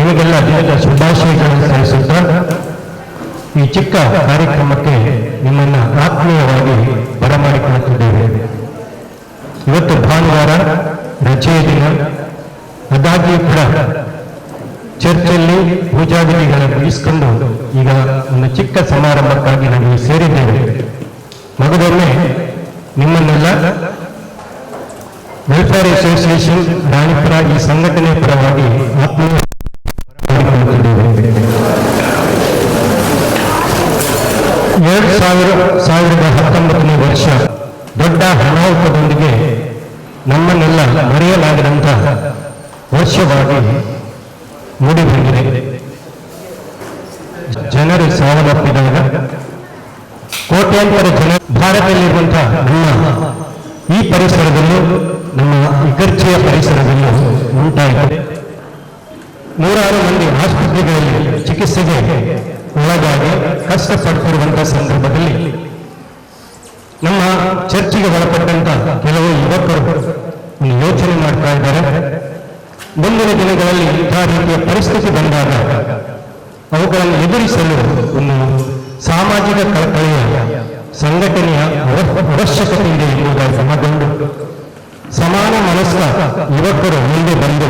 ನಿಮಗೆಲ್ಲ ದಿನದ ಶುಭಾಶಯಗಳನ್ನು ಸಲ್ಲಿಸುತ್ತಾ ಈ ಚಿಕ್ಕ ಕಾರ್ಯಕ್ರಮಕ್ಕೆ ನಿಮ್ಮನ್ನು ಆತ್ಮೀಯವಾಗಿ ಬರಮಾಡಿಕೊಳ್ಳುತ್ತಿದ್ದೇವೆ. ಇವತ್ತು ಭಾನುವಾರ ರಜೆಯ ದಿನ, ಆದಾಗ್ಯೂ ಕೂಡ ಚರ್ಚಲ್ಲಿ ಪೂಜಾ ವಿಧಿಗಳನ್ನು ಮುಗಿಸಿಕೊಂಡು ಈಗ ಒಂದು ಚಿಕ್ಕ ಸಮಾರಂಭಕ್ಕಾಗಿ ನಾವು ಸೇರಿದ್ದೇವೆ. ಮಗದೊಮ್ಮೆ ನಿಮ್ಮನ್ನೆಲ್ಲ ವೆಲ್ಫೇರ್ ಅಸೋಸಿಯೇಷನ್ ರಾಣಿಪುರ ಈ ಸಂಘಟನೆ ಪರವಾಗಿ ಆತ್ಮೀಯ 2019ನೇ ವರ್ಷ ದೊಡ್ಡ ಅನಾಹುತದೊಂದಿಗೆ ನಮ್ಮನ್ನೆಲ್ಲ ಮರೆಯಲಾಗದಂತಹ ವರ್ಷವಾಗಿ ಮೂಡಿಬಂದಿದೆ. ಜನರು ಸಾವನ್ನಪ್ಪಿದಾಗ ಕೋಟ್ಯಾಂತರ ಜನ ಭಾರತದಲ್ಲಿರುವಂತಹ ನಮ್ಮ ಈ ಪರಿಸರದಲ್ಲೂ ನಮ್ಮ ಇಕರ್ಚಿಯ ಪರಿಸರದಲ್ಲೂ ಉಂಟಾಗಿದೆ. ನೂರಾರು ಮಂದಿ ಆಸ್ಪತ್ರೆಗಳಲ್ಲಿ ಚಿಕಿತ್ಸೆಗೆ ಒಳಗಾಗಿ ಕಷ್ಟಪಡುತ್ತಿರುವಂತಹ ಸಂದರ್ಭದಲ್ಲಿ ನಮ್ಮ ಚರ್ಚಿಗೆ ಒಳಪಟ್ಟಂತ ಕೆಲವು ಯುವಕರು ಯೋಚನೆ ಮಾಡ್ತಾ ಇದ್ದಾರೆ. ಮುಂದಿನ ದಿನಗಳಲ್ಲಿ ಇಂತಹ ರೀತಿಯ ಪರಿಸ್ಥಿತಿ ಬಂದಾಗ ಅವುಗಳನ್ನು ಎದುರಿಸಲು ಒಂದು ಸಾಮಾಜಿಕ ಕಳಕಳಿಯ ಸಂಘಟನೆಯ ಅವಶ್ಯಕತೆ ಇದೆ ಎಂಬುದಾಗಿ ಸಮಗೊಂಡು ಸಮಾನ ಮನಸ್ಕ ಯುವಕರು ಮುಂದೆ ಬಂದು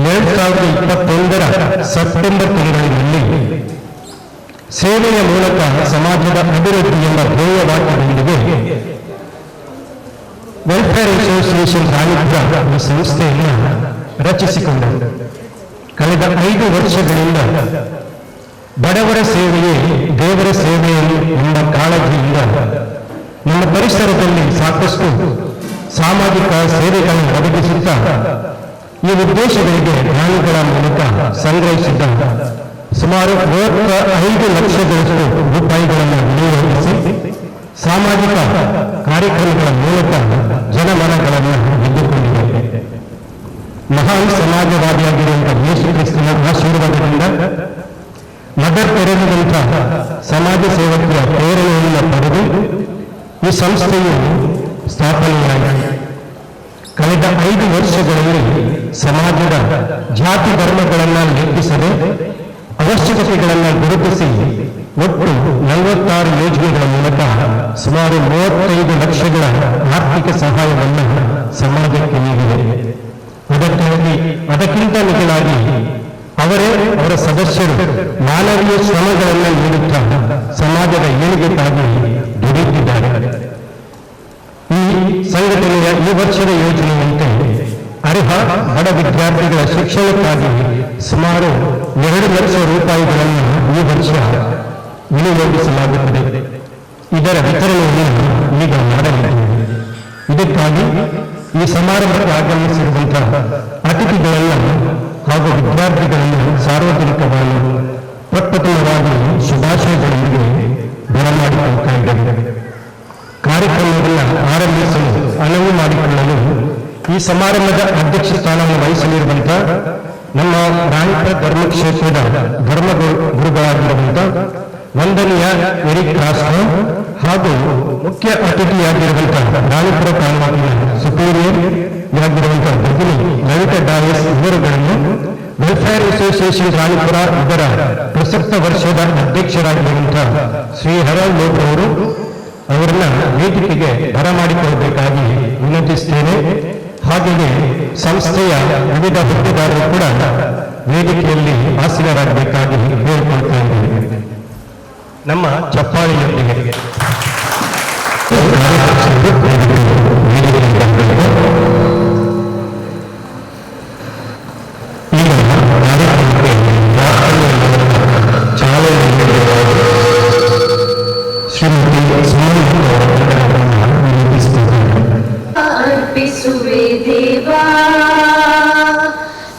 2021ರ ಸೆಪ್ಟೆಂಬರ್ ತಿಂಗಳಿನಲ್ಲಿ ಸೇವೆಯ ಮೂಲಕ ಸಮಾಜದ ಅಭಿವೃದ್ಧಿ ಎಂಬ ಧ್ಯೇಯ ವಾಕ್ಯದೊಂದಿಗೆ ವೆಲ್ಫೇರ್ ಅಸೋಸಿಯೇಷನ್ ರಾಣಿಪುರ ಈ ಸಂಸ್ಥೆಯನ್ನು ರಚಿಸಿಕೊಂಡರು. ಕಳೆದ 5 ವರ್ಷಗಳಿಂದ ಬಡವರ ಸೇವೆಯೇ ದೇವರ ಸೇವೆಯಲ್ಲಿ ಎಂಬ ಕಾಳಜಿಯಿಂದ ನಮ್ಮ ಪರಿಸರದಲ್ಲಿ ಸಾಕಷ್ಟು ಸಾಮಾಜಿಕ ಸೇವೆಗಳನ್ನು ಒದಗಿಸುತ್ತಾ ಈ ಉದ್ದೇಶಗಳಿಗೆ ದಾನಿಗಳ ಮೂಲಕ ಸಂಗ್ರಹಿಸಿದ್ದ ಸುಮಾರು 35 ಲಕ್ಷದಷ್ಟು ರೂಪಾಯಿಗಳನ್ನು ವಿನಿಯೋಗಿಸಿ ಸಾಮಾಜಿಕ ಕಾರ್ಯಕ್ರಮಗಳ ಮೂಲಕ ಜನಮನಗಳನ್ನು ಗೆದ್ದುಕೊಂಡಿದೆ. ಮಹಾನ್ ಸಮಾಜವಾದಿಯಾಗಿರುವಂತಹ ಯೇಸು ಕ್ರಿಸ್ತನ ಆಶೀರ್ವಾದದಿಂದ ಮದರ್ ತೆರೆದಂತಹ ಸಮಾಜ ಸೇವಕಿಯ ಪ್ರೇರಣೆಯನ್ನು ಪಡೆದು ಈ ಸಂಸ್ಥೆಯು ಸ್ಥಾಪನೆಯಾಗಿದೆ. ಕಳೆದ 5 ವರ್ಷಗಳಲ್ಲಿ ಸಮಾಜದ ಜಾತಿ ಧರ್ಮಗಳನ್ನು ಲೆಕ್ಕಿಸದೆ ಅವಶ್ಯಕತೆಗಳನ್ನು ಗುರುತಿಸಿ ಒಟ್ಟು 46 ಯೋಜನೆಗಳ ಮೂಲಕ ಸುಮಾರು 35 ಲಕ್ಷಗಳ ಆರ್ಥಿಕ ಸಹಾಯವನ್ನು ಸಮಾಜಕ್ಕೆ ನೀಡಿದೆ. ಅದಕ್ಕಿಂತ ಮಿಗಿಲಾಗಿ ಅವರ ಸದಸ್ಯರು ಮಾನವೀಯ ಶ್ರಮಗಳನ್ನು ನೀಡುತ್ತಾ ಸಮಾಜದ ಏಳಿಗೆಗಾಗಿ ದುಡಿಯುತ್ತಿದ್ದಾರೆ. ಈ ಸಂಘಟನೆಯ ಈ ವರ್ಷದ ಯೋಜನೆಯಂತೆ ಅರ್ಹ ಬಡ ವಿದ್ಯಾರ್ಥಿಗಳ ಶಿಕ್ಷಣಕ್ಕಾಗಿ ಸುಮಾರು 2 ಲಕ್ಷ ರೂಪಾಯಿಗಳನ್ನು ಈ ವರ್ಷ ವಿನಿಯೋಗಿಸಲಾಗುತ್ತದೆ. ಇದರ ವಿತರಣೆಯನ್ನು ಈಗ ಮಾಡಲಾಗಿದೆ. ಇದಕ್ಕಾಗಿ ಈ ಸಮಾರಂಭಕ್ಕೆ ಆಗಮಿಸಿರುವಂತಹ ಅತಿಥಿಗಳನ್ನು ಹಾಗೂ ವಿದ್ಯಾರ್ಥಿಗಳನ್ನು ಸಾರ್ವಜನಿಕವಾಗಿ ಪ್ರಪ್ರಥಮವಾಗಿ ಶುಭಾಶಯಗಳೊಂದಿಗೆ ಬರಮಾಡಿಕೊಳ್ತಾ ಇದ್ದಾರೆ. ಕಾರ್ಯಕ್ರಮವನ್ನು ಆರಂಭಿಸಲು ಅನುವು ಮಾಡಿಕೊಳ್ಳಲು ಈ ಸಮಾರಂಭದ ಅಧ್ಯಕ್ಷ ಸ್ಥಾನವನ್ನು ವಹಿಸಲಿರುವಂತಹ ನಮ್ಮ ರಾಣಿಪುರ ಧರ್ಮಕ್ಷೇತ್ರದ ಧರ್ಮಗುರುಗಳಾಗಿರುವಂತಹ ವಂದನೀಯ ಎರಿಕ್ ರಾಸ್ಕೋ ಹಾಗೂ ಮುಖ್ಯ ಅತಿಥಿಯಾಗಿರುವಂತಹ ರಾಣಿಪುರ ತಾಲೂಕಿನ ಸುಪೀರಿಯರ್ ಆಗಿರುವಂತಹ ಭಗಿನಿ ಲಲಿತಾ ಡಾಯಸ್ ಇವರುಗಳನ್ನು ವೆಲ್ಫೇರ್ ಅಸೋಸಿಯೇಷನ್ ರಾಣಿಪುರ ಇದರ ಪ್ರಸಕ್ತ ವರ್ಷದ ಅಧ್ಯಕ್ಷರಾಗಿರುವಂತಹ ಶ್ರೀ ಹರಳ್ ಲೋಕ್ ಅವರನ್ನ ವೇದಿಕೆಗೆ ಬರಮಾಡಿಕೊಳ್ಳಬೇಕಾಗಿ ವಿನಂತಿಸುತ್ತೇನೆ. ಹಾಗೆಯೇ ಸಂಸ್ಥೆಯ ವಿವಿಧ ಹುದ್ದೆದಾರರು ಕೂಡ ವೇದಿಕೆಯಲ್ಲಿ ಆಸೀನರಾಗಬೇಕಾಗಿ ಕೇಳಿಕೊಳ್ತಾ ಇದ್ದೇವೆ. ನಮ್ಮ ಚಪ್ಪಾಳಿಯೊಂದಿಗೆ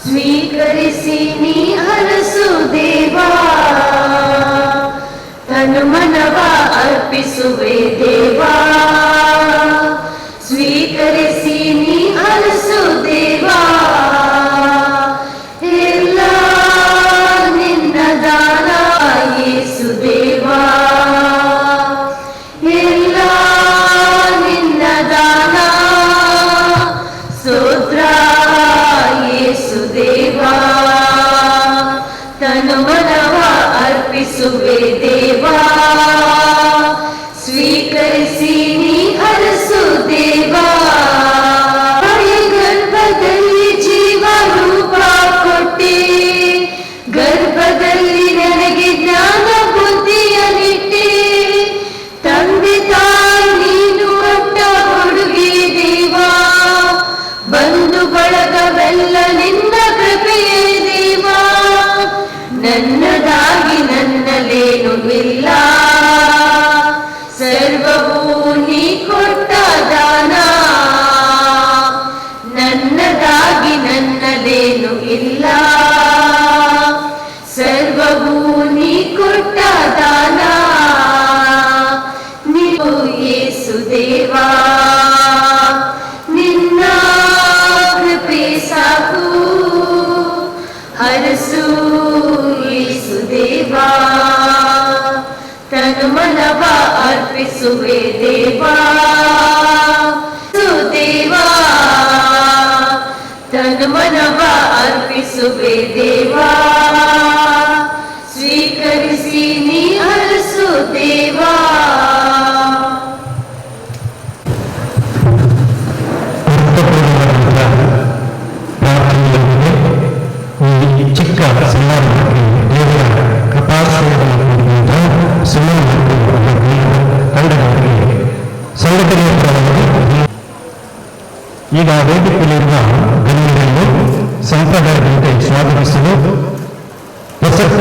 ಸ್ವೀಕರಿಸಿ ನೀ ಹರಸು ದೇವಾ, ತನು ಮನವ ಅರ್ಪಿಸುವೆ ದೇವಾ, ಸ್ವೀಕರಿಸಿ ನೀ ಹರಸು ದೇವಾ, ಎಲ್ಲ ನಿನ್ನ ದಾನ ಯೇಸು ದೇವಾ, ಎಲ್ಲ ನಿನ್ನ ದಾನ ಸ್ತೋತ್ರ ಯೇಸು ದೇವಾ. ಅರಸು ಯೇಸುದೇವಾ, ತನು ಮನವ ಅರ್ಪಿಸುವೆ ದೇವಾ, ಸುದೇವಾ, ತನು ಮನವ ಅರ್ಪಿಸುವೆ ದೇವಾ, ಸ್ವೀಕರಿಸಿ ನೀ ಅರಸು ದೇವಾ. ಈ ಚಿಕ್ಕ ಸಮಾರಂಭಕ್ಕೆ ದೇವರ ಕೃಪಾಶ್ರಯದಿಂದ ತಂಡಗಳಿಗೆ ಸಂಘಟನೆಯ ಪರವಾಗಿ ಈಗ ವೇದಿಕೆಯಲ್ಲಿರುವ ಗಣ್ಯರನ್ನು ಸಂಪ್ರದಾಯದಂತೆ ಸ್ವಾಗತಿಸಲು ಪ್ರಸಕ್ತ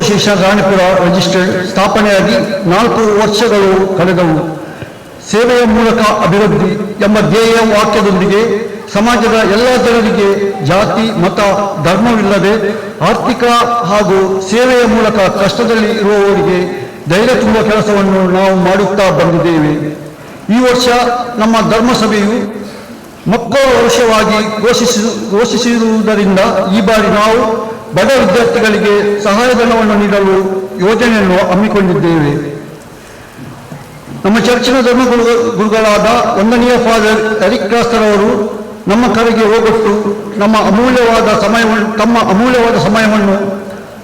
ಶೇಷ ರಾಣಿಪುರ ರಿಜಿಸ್ಟರ್ಡ್ ಸ್ಥಾಪನೆಯಾಗಿ 4 ವರ್ಷಗಳು ಕಳೆದವು. ಸೇವೆಯ ಮೂಲಕ ಅಭಿವೃದ್ಧಿ ಎಂಬ ಧ್ಯೇಯ ವಾಕ್ಯದೊಂದಿಗೆ ಸಮಾಜದ ಎಲ್ಲ ಜನರಿಗೆ ಜಾತಿ ಮತ ಧರ್ಮವಿಲ್ಲದೆ ಆರ್ಥಿಕ ಹಾಗೂ ಸೇವೆಯ ಮೂಲಕ ಕಷ್ಟದಲ್ಲಿ ಇರುವವರಿಗೆ ಧೈರ್ಯ ತುಂಬುವ ಕೆಲಸವನ್ನು ನಾವು ಮಾಡುತ್ತಾ ಬಂದಿದ್ದೇವೆ. ಈ ವರ್ಷ ನಮ್ಮ ಧರ್ಮಸಭೆಯು ಮಕ್ಕಳ ವರ್ಷವಾಗಿ ಘೋಷಿಸಿರುವುದರಿಂದ ಈ ಬಾರಿ ನಾವು ಬಡ ವಿದ್ಯಾರ್ಥಿಗಳಿಗೆ ಸಹಾಯಧನವನ್ನು ನೀಡಲು ಯೋಜನೆಯನ್ನು ಹಮ್ಮಿಕೊಂಡಿದ್ದೇವೆ. ನಮ್ಮ ಚರ್ಚಿನ ಧರ್ಮಗುರುಗಳಾದ ವಂದನೀಯ ಫಾದರ್ ಎರಿಕ್ ಕ್ರಾಸ್ತರ್ ಅವರು ನಮ್ಮ ಕರೆಗೆ ಹೋಗೊಟ್ಟು ತಮ್ಮ ಅಮೂಲ್ಯವಾದ ಸಮಯವನ್ನು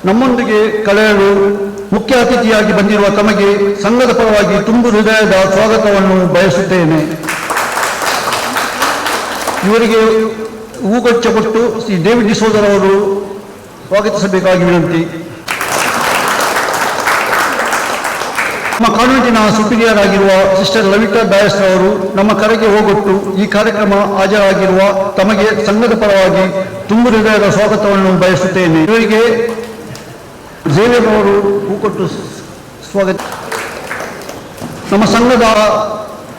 ನಮ್ಮೊಂದಿಗೆ ಕಳೆಯಲು ಮುಖ್ಯ ಅತಿಥಿಯಾಗಿ ಬಂದಿರುವ ತಮಗೆ ಸಂಘದ ಪರವಾಗಿ ತುಂಬು ಹೃದಯದ ಸ್ವಾಗತವನ್ನು ಬಯಸುತ್ತೇನೆ. ಇವರಿಗೆ ಹೂಗುಚ್ಛ ಕೊಟ್ಟು ಶ್ರೀ ಡೇವಿಡ್ ಡಿಸೋಜರ್ ಅವರು ಸ್ವಾಗತಿಸಬೇಕಾಗಿ ವಿನಂತಿ. ನಮ್ಮ ಕಾನ್ವೆಂಟಿನ ಸುಪೀರಿಯರ್ ಆಗಿರುವ ಸಿಸ್ಟರ್ ಲವಿತಾ ಡಯಸ್ ಅವರು ನಮ್ಮ ಕರೆಗೆ ಹೋಗೊಟ್ಟು ಈ ಕಾರ್ಯಕ್ರಮ ಹಾಜರಾಗಿರುವ ತಮಗೆ ಸಂಘದ ಪರವಾಗಿ ತುಂಬು ಹೃದಯದ ಸ್ವಾಗತವನ್ನು ಬಯಸುತ್ತೇನೆ. ಇವರಿಗೆ ಝೇವಿಯರ್ ಅವರು ಹೂಕೊಟ್ಟು ಸ್ವಾಗತ. ನಮ್ಮ ಸಂಘದ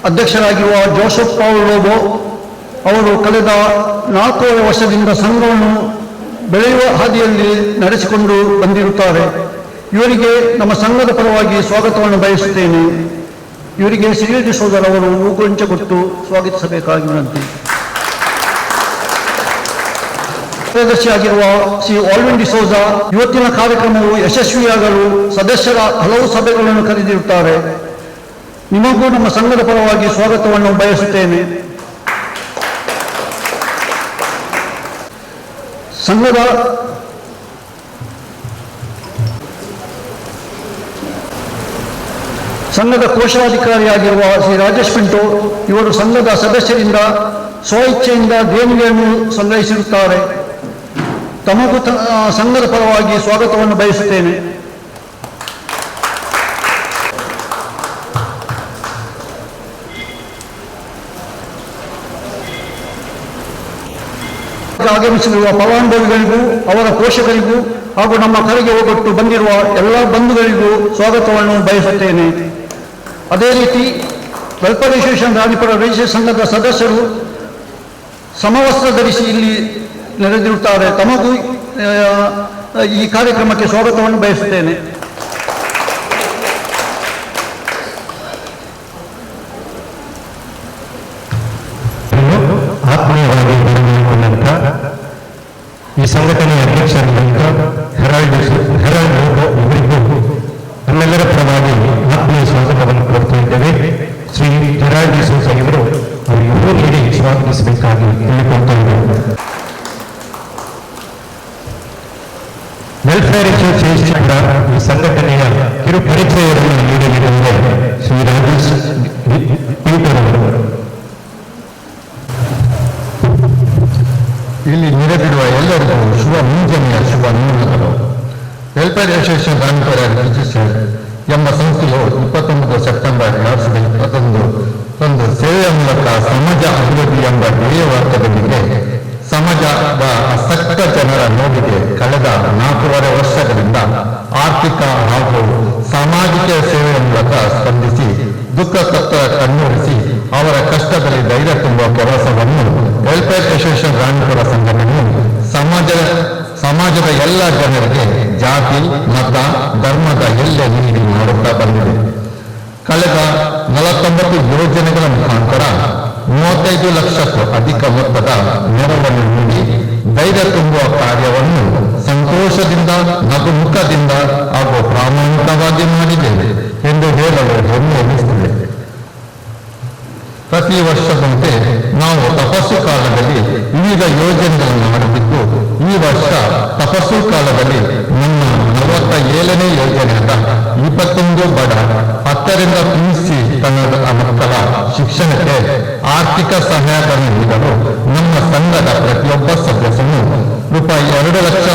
ಅಧ್ಯಕ್ಷರಾಗಿರುವ ಜೋಸೆಫ್ ಪೌಲ್ ಲೋಬೋ ಅವರು ಕಳೆದ 4 ವರ್ಷದಿಂದ ಸಂಘವನ್ನು ಬೆಳೆಯುವ ಹಾದಿಯಲ್ಲಿ ನಡೆಸಿಕೊಂಡು ಬಂದಿರುತ್ತಾರೆ. ಇವರಿಗೆ ನಮ್ಮ ಸಂಘದ ಪರವಾಗಿ ಸ್ವಾಗತವನ್ನು ಬಯಸುತ್ತೇನೆ. ಇವರಿಗೆ ಸಿರಿಲ್ ಡಿಸೋಜರ್ ಅವರು ಹೂಗುಚ್ಛ ಕೊಟ್ಟು ಸ್ವಾಗತಿಸಬೇಕಾಗಿ ವಿನಂತಿ. ಕಾರ್ಯದರ್ಶಿಯಾಗಿರುವ ಶ್ರೀ ಆಲ್ವಿನ್ ಡಿಸೋಜಾ ಇವತ್ತಿನ ಕಾರ್ಯಕ್ರಮವು ಯಶಸ್ವಿಯಾಗಲು ಸದಸ್ಯರ ಹಲವು ಸಭೆಗಳನ್ನು ಕರೆದಿರುತ್ತಾರೆ. ನಿಮಗೂ ನಮ್ಮ ಸಂಘದ ಪರವಾಗಿ ಸ್ವಾಗತವನ್ನು ಬಯಸುತ್ತೇನೆ. ಸಂಘದ ಕೋಶಾಧಿಕಾರಿಯಾಗಿರುವ ಶ್ರೀ ರಾಜೇಶ್ ಪಿಂಟೋ ಇವರು ಸಂಘದ ಸದಸ್ಯರಿಂದ ಸ್ವಇಚ್ಛೆಯಿಂದ ದೇಣಿಗೆಯನ್ನು ಸಂಗ್ರಹಿಸಿರುತ್ತಾರೆ. ತಮಗೂ ಸಂಘದ ಪರವಾಗಿ ಸ್ವಾಗತವನ್ನು ಬಯಸುತ್ತೇನೆ. ಆಗಮಿಸಿರುವ ಫಲಾನುಭವಿಗಳಿಗೂ ಅವರ ಪೋಷಕರಿಗೂ ಹಾಗೂ ನಮ್ಮ ಕರೆಗೆ ಹೋಗೊಟ್ಟು ಬಂದಿರುವ ಎಲ್ಲ ಬಂಧುಗಳಿಗೂ ಸ್ವಾಗತವನ್ನು ಬಯಸುತ್ತೇನೆ. ಅದೇ ರೀತಿ ವೆಲ್ಫೇರ್ ಅಸೋಸಿಯೇಷನ್ ರಾಣಿಪುರ ರಿಜಿಸ್ಟರ್ ಸಂಘದ ಸದಸ್ಯರು ಸಮವಸ್ತ್ರ ಧರಿಸಿ ಇಲ್ಲಿ ನೆರೆದಿರುತ್ತಾರೆ. ತಮಗೂ ಈ ಕಾರ್ಯಕ್ರಮಕ್ಕೆ ಸ್ವಾಗತವನ್ನು ಬಯಸುತ್ತೇನೆ. ಆತ್ಮೀಯವಾಗಿ ಈ ಸಂಘಟನೆಯ ಅಧ್ಯಕ್ಷರಾದಂಥ ಹೆರಾಲ್ಡ್ ಇವರಿಗೂ ನಮ್ಮೆಲ್ಲರ ಪರವಾಗಿ ಆತ್ಮೀಯ ಸ್ವಾಗತವನ್ನು ಕೋರ್ತಾ ಇದ್ದೇವೆ. ಶ್ರೀ ಹೆರಾಲ್ಡ್ ಡಿಸೋಜ ಇವರು ಅವರಿಬ್ಬರು ನೀಡಿ ಸ್ವಾಗತಿಸಬೇಕಾಗಿ ಕೇಳಿಕೊಳ್ತಾ ಇದ್ದೇವೆ. ವೆಲ್ಫೇರ್ ಅಸೋಸಿಯೇಷನ್ ಈ ಸಂಘಟನೆಯ ಕಿರು ಪರಿಚಯವನ್ನು ನೀಡಲಿರುವಂತೆ ಶ್ರೀ ರಾಜೇಶ್ ಪೀಟರ್ ಅವರು. ಇಲ್ಲಿ ನೆರೆದಿರುವ ಎಲ್ಲರಿಗೂ ಶುಭ ಮುಂಜಾನೆಯ ಶುಭ ನಮನಗಳು. ವೆಲ್ಫೇರ್ ಅಸೋಸಿಯೇಷನ್ ರಾಣಿಪುರ ರಿಜಿಸ್ಟರ್ಡ್ ಎಂಬ ಸಂಸ್ಥೆಯು 29 ಸೆಪ್ಟೆಂಬರ್ 2021 ಸೇವೆಯ ಮೂಲಕ ಸಮಾಜ ಅಭಿವೃದ್ಧಿ ಎಂಬ ಧ್ಯೇಯ ವಾಕ್ಯದೊಂದಿಗೆ ಸಮಾಜದ ಅಸಕ್ತ ಜನರ ನೋವಿಗೆ ಕಳೆದ 4.5 ವರ್ಷಗಳಿಂದ ಆರ್ಥಿಕ ಹಾಗೂ ಸಾಮಾಜಿಕ ಸೇವೆಯ ಮೂಲಕ ಸ್ಪಂದಿಸಿ ದುಃಖ ತತ್ವ ಕಣ್ಣೊರೆಸಿ ಅವರ ಕಷ್ಟದಲ್ಲಿ ಧೈರ್ಯ ತುಂಬುವ ಕೆಲಸವನ್ನು ವೆಲ್ಫೇರ್ ಅಸೋಸಿಯೇಷನ್ ರಾಣಿಪುರ ಸಂಘಟನೆಯು ಸಮಾಜದ ಎಲ್ಲ ಜನರಿಗೆ ಜಾತಿ ಮತ ಧರ್ಮದ ಎಲ್ಲೆ ನೀಡಿ ಮಾಡುತ್ತಾ ಬಂದಿದೆ. 49 ಯೋಜನೆಗಳ ಮುಖಾಂತರ 35 ಲಕ್ಷಕ್ಕೂ ಅಧಿಕ ಮೊತ್ತದ ನೆರವನ್ನು ನೀಡಿ ಧೈರ್ಯ ತುಂಬುವ ಕಾರ್ಯವನ್ನು ಸಂತೋಷದಿಂದ ನಗುಮುಖದಿಂದ ಹಾಗೂ ಪ್ರಾಮಾಣಿಕವಾಗಿ ಮಾಡಿದ್ದೇವೆ ಎಂದು ಹೇಳಲು ಹೆಮ್ಮೆ ಎನಿಸುತ್ತದೆ. ಪ್ರತಿ ವರ್ಷದಂತೆ ನಾವು ತಪಸ್ಸು ಕಾಲದಲ್ಲಿ ವಿವಿಧ ಯೋಜನೆಗಳನ್ನು ಮಾಡುತ್ತಿದ್ದು, ಈ ವರ್ಷ ತಪಸ್ಸು ಕಾಲದಲ್ಲಿ ನಮ್ಮ 47ನೇ ಯೋಜನೆಯಾದ 21 ಬಡ 10ರಿಂದ PUC ಕನ್ನಡ ಮಕ್ಕಳ ಶಿಕ್ಷಣಕ್ಕೆ ಆರ್ಥಿಕ ಸಹಾಯಧನ ನೀಡಲು ನಮ್ಮ ಸಂಘದ ಪ್ರತಿಯೊಬ್ಬ ಸದಸ್ಯನು ರೂಪಾಯಿ 2 ಲಕ್ಷ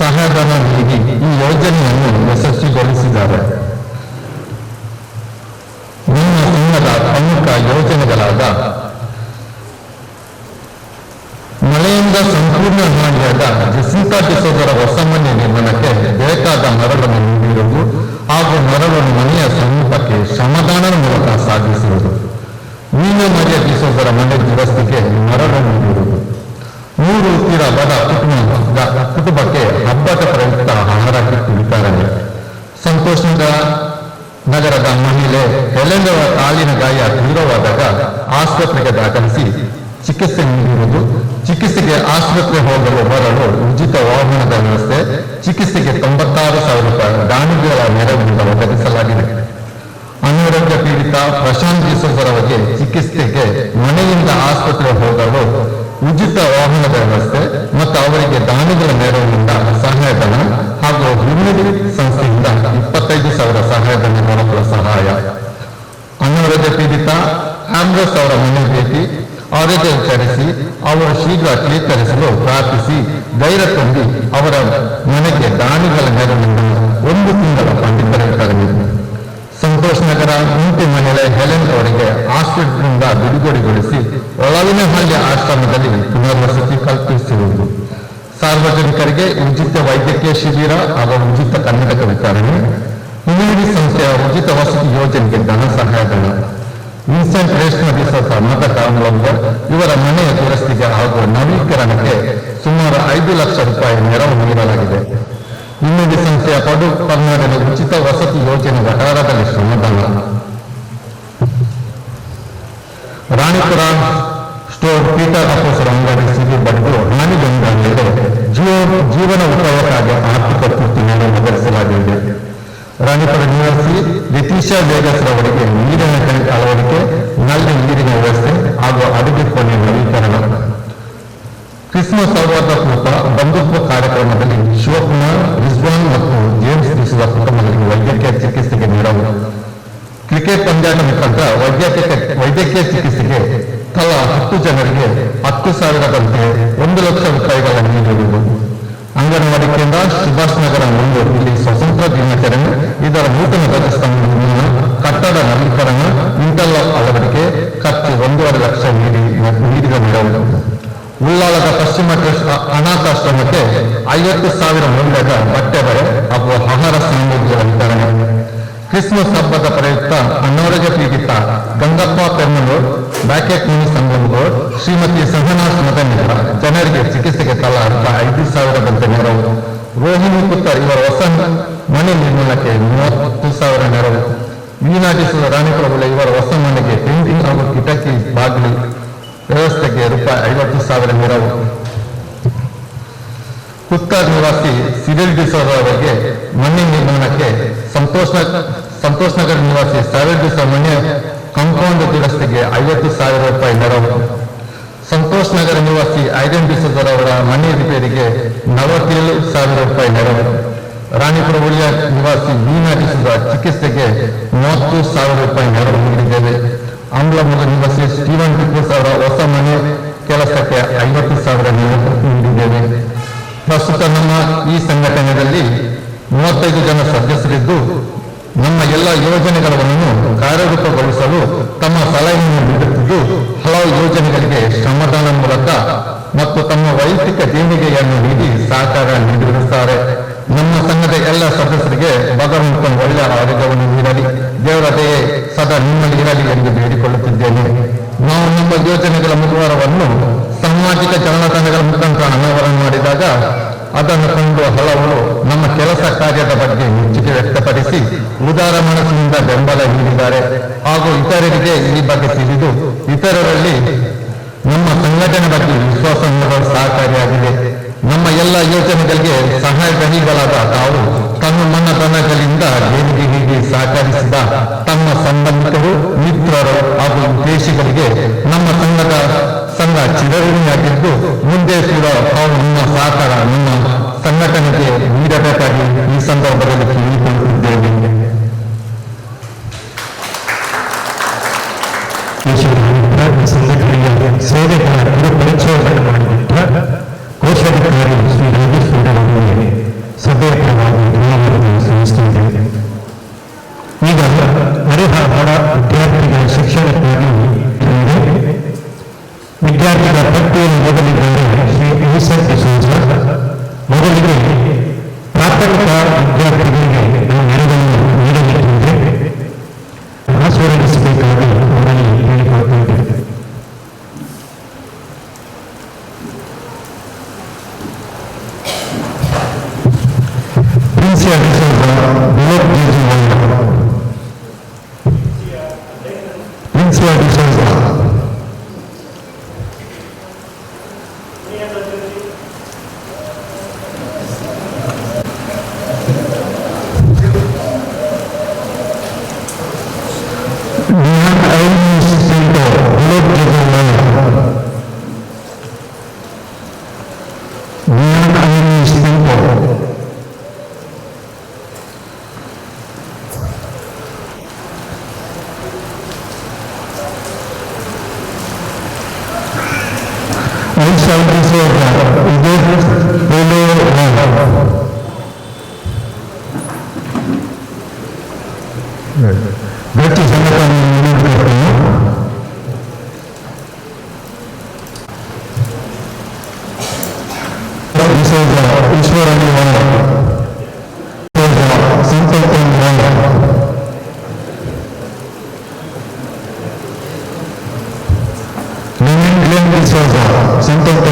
ಸಹಾಯಧನ ನೀಡಿ ಈ ಯೋಜನೆಯನ್ನು ಯಶಸ್ವಿಗೊಳಿಸಿದ್ದಾರೆ. ನಮ್ಮ ಸಂಘದ ಪ್ರಮುಖ ಯೋಜನೆಗಳಾದ ಮಳೆಯಿಂದ ಸಂಪೂರ್ಣ ಹಾನಿಯಾದ ಜಸಿಂತಾ ಡಿಸೋಜರ ಹೊಸ ಮನೆ ನಿರ್ಮಾಣಕ್ಕೆ ಬೇಕಾದ ಮರಳನ್ನು ನೀಡಿರುವುದು ಹಾಗೂ ಮರಳನ್ನು ಮನೆಯ ಸಮೀಪಕ್ಕೆ ಶ್ರಮದಾನದ ಮೂಲಕ ಸಾಗಿಸುವುದು. ಮೀನು ಮರಿಯ ಡಿಸೋಜರ ಮನೆ ದುರಸ್ತಿಗೆ ಮರಳನ್ನು ನೀಡುವುದು. 3 ತೀರ ಬಡ ಕುಟುಂಬಕ್ಕೆ ಹಬ್ಬದ ಪ್ರಯುಕ್ತ ಆಹಾರ ಕಿಟ್ ವಿತರಣೆ. ಸಂತೋಷ ನಗರದ ಮಹಿಳೆ ಹೆಲೆಂದರ ಕಾಲಿನ ಗಾಯ ತೀವ್ರವಾದಾಗ ಆಸ್ಪತ್ರೆಗೆ ದಾಖಲಿಸಿ ಚಿಕಿತ್ಸೆ ನೀಡುವುದು. ಚಿಕಿತ್ಸೆಗೆ ಆಸ್ಪತ್ರೆ ಹೋಗಲು ಬರಲು ಉಚಿತ ವಾಹನದ ವ್ಯವಸ್ಥೆ. ಚಿಕಿತ್ಸೆಗೆ 96,000 ರೂಪಾಯಿ ದಾನಿಗಳ ನೆರವಿನಿಂದ ಒದಗಿಸಲಾಗಿದೆ. ಅನಾರೋಗ್ಯ ಪೀಡಿತ ಪ್ರಶಾಂತ್ ಡಿಸೋಜರವರಿಗೆ ಚಿಕಿತ್ಸೆಗೆ ಮನೆಯಿಂದ ಆಸ್ಪತ್ರೆ ಹೋಗಲು ಉಚಿತ ವಾಹನದ ವ್ಯವಸ್ಥೆ ಮತ್ತು ಅವರಿಗೆ ದಾನಿಗಳ ನೆರವಿನಿಂದ ಸಹಾಯಧನ ಹಾಗೂ ಹ್ಯುಮಿನಿಟಿ ಸಂಸ್ಥೆಯಿಂದ 25,000 ಸಹಾಯಧನ ನೀಡಲು ಸಹಾಯ. ಅನಾರೋಗ್ಯ ಪೀಡಿತ ಆಂಬ್ರಸ್ ಅವರ ಮನೆ ಭೇಟಿ, ಆರೋಗ್ಯ ವಿಚಾರಿಸಿ ಅವರು ಶೀಘ್ರ ಚೇತರಿಸಲು ಪ್ರಾರ್ಥಿಸಿ ಧೈರ್ಯ ತುಂಬಿ ಅವರ ಮನೆಗೆ ದಾನಿಗಳ ನೆರವಿನಿಂದ 1 ತಿಂಗಳ ಪಂಡಿತರ ವಿತರಣೆ. ಸಂತೋಷ್ ನಗರ ಇಂಟಿ ಮಹಿಳೆ ಹೆಲೆನ್ ಅವರಿಗೆ ಆಸ್ಪತ್ರೆಯಿಂದ ಬಿಡುಗಡೆಗೊಳಿಸಿ ಒಳವಿನಹಳ್ಳಿ ಆಶ್ರಮದಲ್ಲಿ ಪುನರ್ವಸತಿ ಕಲ್ಪಿಸಿರುವುದು. ಸಾರ್ವಜನಿಕರಿಗೆ ಉಚಿತ ವೈದ್ಯಕೀಯ ಶಿಬಿರ ಹಾಗೂ ಉಚಿತ ಕನ್ನಡಕ ವಿತರಣೆ. ಹ್ಯುಮಿನಿಟಿ ಸಂಸ್ಥೆಯ ಉಚಿತ ವಸತಿ ಯೋಜನೆಗೆ ಧನ ಸಹಾಯಧನ. ವಿನ್ಸೆಂಟ್ ರೇಷ್ಮೆ ಡಿಸೋಜ ಮತ ಕಾಮಲಂಬರ್ ಇವರ ಮನೆಯ ದುರಸ್ತಿಗೆ ಹಾಗೂ ನವೀಕರಣಕ್ಕೆ ಸುಮಾರು 5 ಲಕ್ಷ ರೂಪಾಯಿ ನೆರವು ನೀಡಲಾಗಿದೆ. ಹ್ಯುಮಿನಿಟಿ ಸಂಸ್ಥೆಯ ಪಡು ಕರ್ನಾಟಕದ ಉಚಿತ ವಸತಿ ಯೋಜನೆ ವಠಾರದಲ್ಲಿ ಶ್ರಮದಾನ. ರಾಣಿಪುರ ಸ್ಟೋರ್ ಪೀಟರ್ ಅಪೋಸರ ಅಂಗಡಿ ಸಿಗಿಬಡ್ಡು ಹಾನಿಗೊಂಡಾಗಿದೆ. ಜೀವನ ಉಪಯೋಗಕ್ಕಾಗಿ ಆರ್ಥಿಕ ಪೂರ್ತಿ ನೆರವು ಒದಗಿಸಲಾಗಿದೆ. ರಾಣಿಪುರ ನಿವಾಸಿ ಲಿತೀಶಾ ವೇಗಸ್ ರವರಿಗೆ ನೀರಿನ ಟ್ಯಾಂಕ್ ಅಳವಡಿಕೆ, ನಲ್ಲಿ ನೀರಿನ ವ್ಯವಸ್ಥೆ ಹಾಗೂ ಅಡುಗೆ ಕೋಣೆ ನವೀಕರಣ. ಕ್ರಿಸ್ಮಸ್ ಸೌಹಾರ್ದಪೂರ್ತ ಬಂಧುತ್ವ ಕಾರ್ಯಕ್ರಮದಲ್ಲಿ ಶಿವಕುಮಾರ್, ರಿಜ್ವಾನ್ ಮತ್ತು ಜೇಮ್ಸ್ ಡಿಸೋಜ ಕುಟುಂಬಗಳಿಗೆ ವೈದ್ಯಕೀಯ ಚಿಕಿತ್ಸೆಗೆ ನೆರವು. ಕ್ರಿಕೆಟ್ ಪಂದ್ಯಾಟ ಮುಖಾಂತರ ವೈದ್ಯಕೀಯ ಚಿಕಿತ್ಸೆಗೆ ತಲಾ 10 ಜನರಿಗೆ 10,000ದಂತೆ 1 ಲಕ್ಷ ರೂಪಾಯಿಗಳನ್ನು ನೀಡಿರುವುದು. ಅಂಗನವಾಡಿ ಕೇಂದ್ರ ಸುಭಾಷ್ ನಗರ 1 ಇಲ್ಲಿ ಸ್ವತಂತ್ರ ದಿನಾಚರಣೆ. ಇದರ ನೂತನ ಧ್ವಜಸ್ತಂಭ ನಿರ್ಮಾಣ, ಕಟ್ಟಡ ನವೀಕರಣ, ಇಂಟರ್ಲಾಕ್ ಅಳವಡಿಕೆ ಖರ್ಚು 1.5 ಲಕ್ಷ ನೀಡಿದ ನೆರವು. ಉಳ್ಳಾಲದ ಪಶ್ಚಿಮ ಟ್ರಸ್ಟ್ ಅನಾಥಾಶ್ರಮಕ್ಕೆ 50,000 ಮೌಲ್ಯದ ಬಟ್ಟೆ ಬರೆ ಹಾಗೂ ಆಹಾರ ಸಾಮಗ್ರಿಗಳ ವಿತರಣೆ. ಕ್ರಿಸ್ಮಸ್ ಹಬ್ಬದ ಪ್ರಯುಕ್ತ ಅನಾರೋಗ್ಯ ಪೀಡಿತ ಗಂಗಪ್ಪ ಪೆರ್ಮನೂರ್, ಬ್ಯಾಕೆಟ್ ಮಿನಿ ಸಂಗಮಗೋಡ್, ಶ್ರೀಮತಿ ಸಹನಾ ಸ್ಮತನಿಂದ ಜನರಿಗೆ ಚಿಕಿತ್ಸೆಗೆ ತಲಾ 5,000ದಂತೆ ನೆರವು. ರೋಹಿಣಿ ಪುತ್ತರ್ ಇವರ ಹೊಸ ಮನೆ ನಿರ್ಮಾಣಕ್ಕೆ 30,000 ನೆರವು. ವೀಣಾ ಡಿಸೋಜ ರಾಣಿಪುರ ಇವರ ಹೊಸ ಮನೆಗೆ ಪೇಂಟಿಂಗ್ ಹಾಗೂ ಕಿಟಕಿ ಬಾಗಿಲು ವ್ಯವಸ್ಥೆಗೆ ರೂಪಾಯಿ 50,000 ನೆರವು. ಪುತ್ತರ್ ನಿವಾಸಿ ಸಿರಿಲ್ ಡಿಸೋಜ ಅವರಿಗೆ ಮನೆ ನಿರ್ಮಾಣಕ್ಕೆ ಸಂತೋಷ್ ನಗರ ನಿವಾಸಿ ಸಾವೆಲ್ ಡಿಸೋಜ ಮನೆ ಕಾಂಪೌಂಡ್ ದುರಸ್ತಿಗೆ 50,000 ರೂಪಾಯಿ ನೆರವು. ಸಂತೋಷ್ ನಗರ ನಿವಾಸಿ ಐರನ್ ಡಿಸೋಜ ಅವರ ಮನೆ ರಿಪೇರಿಗೆ 47,000 ರೂಪಾಯಿ ನೆರವು. ರಾಣಿಪುರ ಹುಲಿಯ ನಿವಾಸಿ ವೀಣಾ ಡಿಸೋಜ ಚಿಕಿತ್ಸೆಗೆ 30,000 ರೂಪಾಯಿ ನೆರವು ನೀಡಿದ್ದೇವೆ. ಆಮ್ಲಮೂಲ ನಿವಾಸಿ ಸ್ಟೀವನ್ ಟಿಪ್ಪೂಸ್ ಅವರ ಹೊಸ ಮನೆ ಕೆಲಸಕ್ಕೆ 50,000 ನೆರವು ನೀಡಿದ್ದೇವೆ. ಪ್ರಸ್ತುತ ನಮ್ಮ ಈ ಸಂಘಟನೆಯಲ್ಲಿ 35 ಜನ ಸದಸ್ಯರಿದ್ದು ನಮ್ಮ ಎಲ್ಲ ಯೋಜನೆಗಳನ್ನು ಕಾರ್ಯರೂಪಗೊಳಿಸಲು ತಮ್ಮ ಸಲಹೆಯನ್ನು ನೀಡುತ್ತಿದ್ದು, ಹಲವು ಯೋಜನೆಗಳಿಗೆ ಶ್ರಮದಾನ ಮೂಲಕ ಮತ್ತು ತಮ್ಮ ವೈಯಕ್ತಿಕ ದೇಣಿಗೆಯನ್ನು ನೀಡಿ ಸಹಕಾರ ನೀಡಿರುತ್ತಾರೆ. ನಮ್ಮ ಸಂಘದ ಎಲ್ಲ ಸದಸ್ಯರಿಗೆ ಭಗವಂತನ ಒಳ್ಳೆಯ ಆರೋಗ್ಯವನ್ನು ನೀಡಲಿ, ದೇವರ ದಯೆ ಸದಾ ನಿಮ್ಮಲ್ಲಿ ಇರಲಿ ಎಂದು ಬೇಡಿಕೊಳ್ಳುತ್ತಿದ್ದೇನೆ. ನಾವು ನಮ್ಮ ಯೋಜನೆಗಳ ಮುಖವಾರವನ್ನು ಸಾಮಾಜಿಕ ಜಾಲತಾಣಗಳ ಮುಖಾಂತರ ಅನಾವರಣ ಮಾಡಿದಾಗ ಅದನ್ನು ಕಂಡು ಹಲವರು ನಮ್ಮ ಕೆಲಸ ಕಾರ್ಯದ ಬಗ್ಗೆ ಮೆಚ್ಚುಗೆ ವ್ಯಕ್ತಪಡಿಸಿ ಉದಾರ ಮನಸ್ಸಿನಿಂದ ಬೆಂಬಲ ನೀಡಿದ್ದಾರೆ ಹಾಗೂ ಇತರರಿಗೆ ಈ ಬಗ್ಗೆ ತಿಳಿದು ಇತರರಲ್ಲಿ ನಮ್ಮ ಸಂಘಟನೆ ಬಗ್ಗೆ ವಿಶ್ವಾಸ ನೀಡಲು ಸಹಕಾರಿಯಾಗಿದೆ. ನಮ್ಮ ಎಲ್ಲ ಯೋಜನೆಗಳಿಗೆ ಸಹಾಯಧನಿಗಳಾದ ತಾವು ತಮ್ಮ ಮನಧನಗಳಿಂದ ದೇಣಿಗೆಗೆ ಸಹಕರಿಸಿದ ತಮ್ಮ ಸಂಬಂಧಿಕರು, ಮಿತ್ರರು ಹಾಗೂ ವಿದೇಶಿಗಳಿಗೆ ನಮ್ಮ ಸಂಘ ಚಿರಋಣಿಯಾಗಿದ್ದು ಮುಂದೆ ಕೂಡ ತಾವು ನಿಮ್ಮ ಸಹಕಾರ ನಮ್ಮ ಸಂಘಟನೆಗೆ ನೀಡಬೇಕಾಗಿ ಈ ಸಂದರ್ಭದಲ್ಲಿ ಕೇಳಿಕೊಳ್ಳುತ್ತಿದ್ದೇವೆ. ಸಂಘಟನೆಯ ಸೇವೆಗಳ ಪರಿಚಯವನ್ನು ಮಾಡಿದಂಥ ಕೋಶಾಧಿಕಾರಿ ಶ್ರೀ ರಾಜೇಶ್ ಅವರಿಗೆ ಸಭೆಯ ಪರವಾಗಿ ಧನ್ಯವಾದಗಳನ್ನು ಸಲ್ಲಿಸುತ್ತಿದ್ದೇವೆ. ಈಗ ಹರಿಹರ ವಿದ್ಯಾರ್ಥಿಗಳ ಶಿಕ್ಷಣಕ್ಕಾಗಿ ವಿದ್ಯಾರ್ಥಿಗಳ ಪಟ್ಟಿಯನ್ನು ಮೊದಲಿದ್ದಾರೆ ಶ್ರೀ ಈಸನ್ ಡಿಸೋಜ. ಮೊದಲಿಗೆ ಪ್ರಾಥಮಿಕ ವಿದ್ಯಾರ್ಥಿಗಳಿಗೆ ನಾವು ನೆರವನ್ನು ನೀಡಬೇಕೆಂದರೆ ಆಶೀರ್ವದಿಸಬೇಕಾಗಿ ಅವರಲ್ಲಿ ಹೇಳಿಕೊಳ್ಳುತ್ತಿದ್ದೇವೆ. ಪ್ರಿನ್ಸಿಯಲ್ ಡಿಸೋಜ, ವಿನೋದ್ ಜೇಜುವಾಲ, ಪ್ರಿನ್ಸಿಯಲ್ ಡಿಸೋಜ, ಗಟ್ಟಿ ಸಂಘಟನೆ ಈಶ್ವರನಿ ಸಂಕಲ್ಪ ಸಂಕಲ್ಪ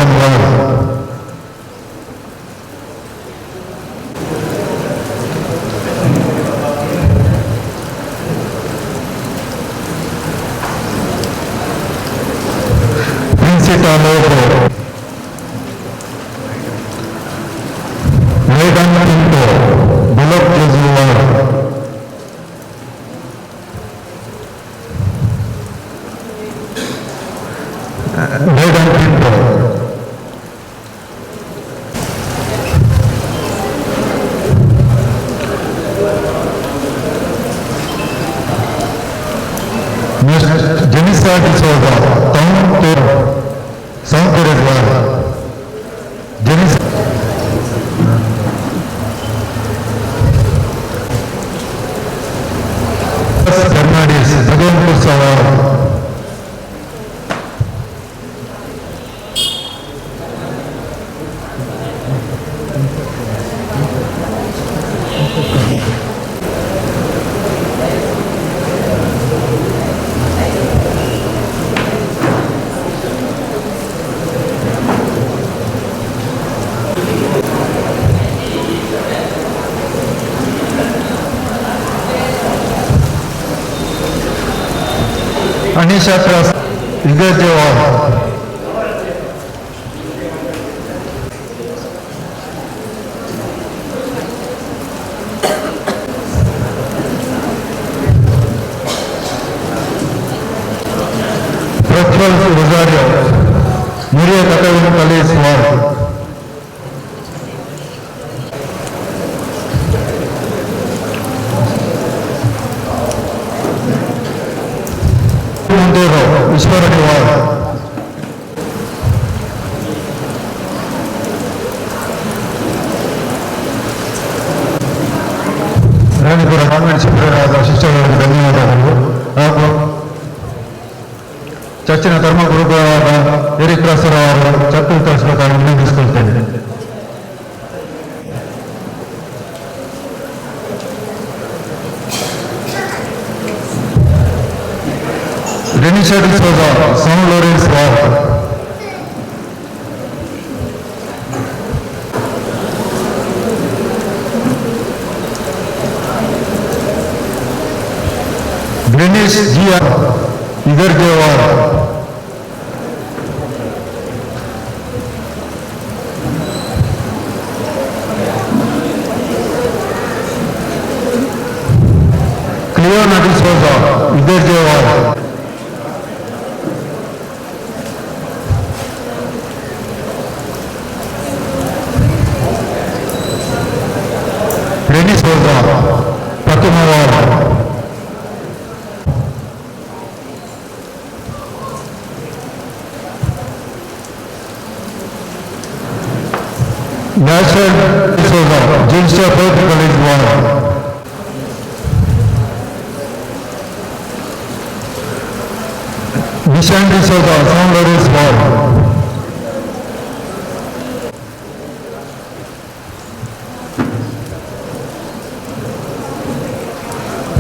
Jenisa D'Souza, São Corezuara. Jenisa Fernandes, Bhagwan Sawar. Anisha Trust, Igajewal. Prachwal Rosario, Muria Katavinu Kali Swar. Ishwarani Ward. Ranipura convent ಶಿಕ್ಷಕರಾದ ಶಿಕ್ಷಕರಿಗೆ ಧನ್ಯವಾದಗಳು ಹಾಗೂ ಚರ್ಚಿನ ಧರ್ಮಗುರುಗಳಾದ ಎರಿಕ್ರಾಸರ್ ಅವರು ಚಪ್ಪಲಿ ತರಿಸಬೇಕಾಗಿ ವಿನಂತಿಸಿಕೊಳ್ತೇನೆ. Renisha D'Souza, São Lourenço Ward. Dennis G.R. Igarjewar, Cleona D'Souza, Igarjewar, Dennis Souza, Patumawar, Nasser D'Souza, Jinsha Fourth College Ward, Nishan D'Souza, St. Lawrence Ward,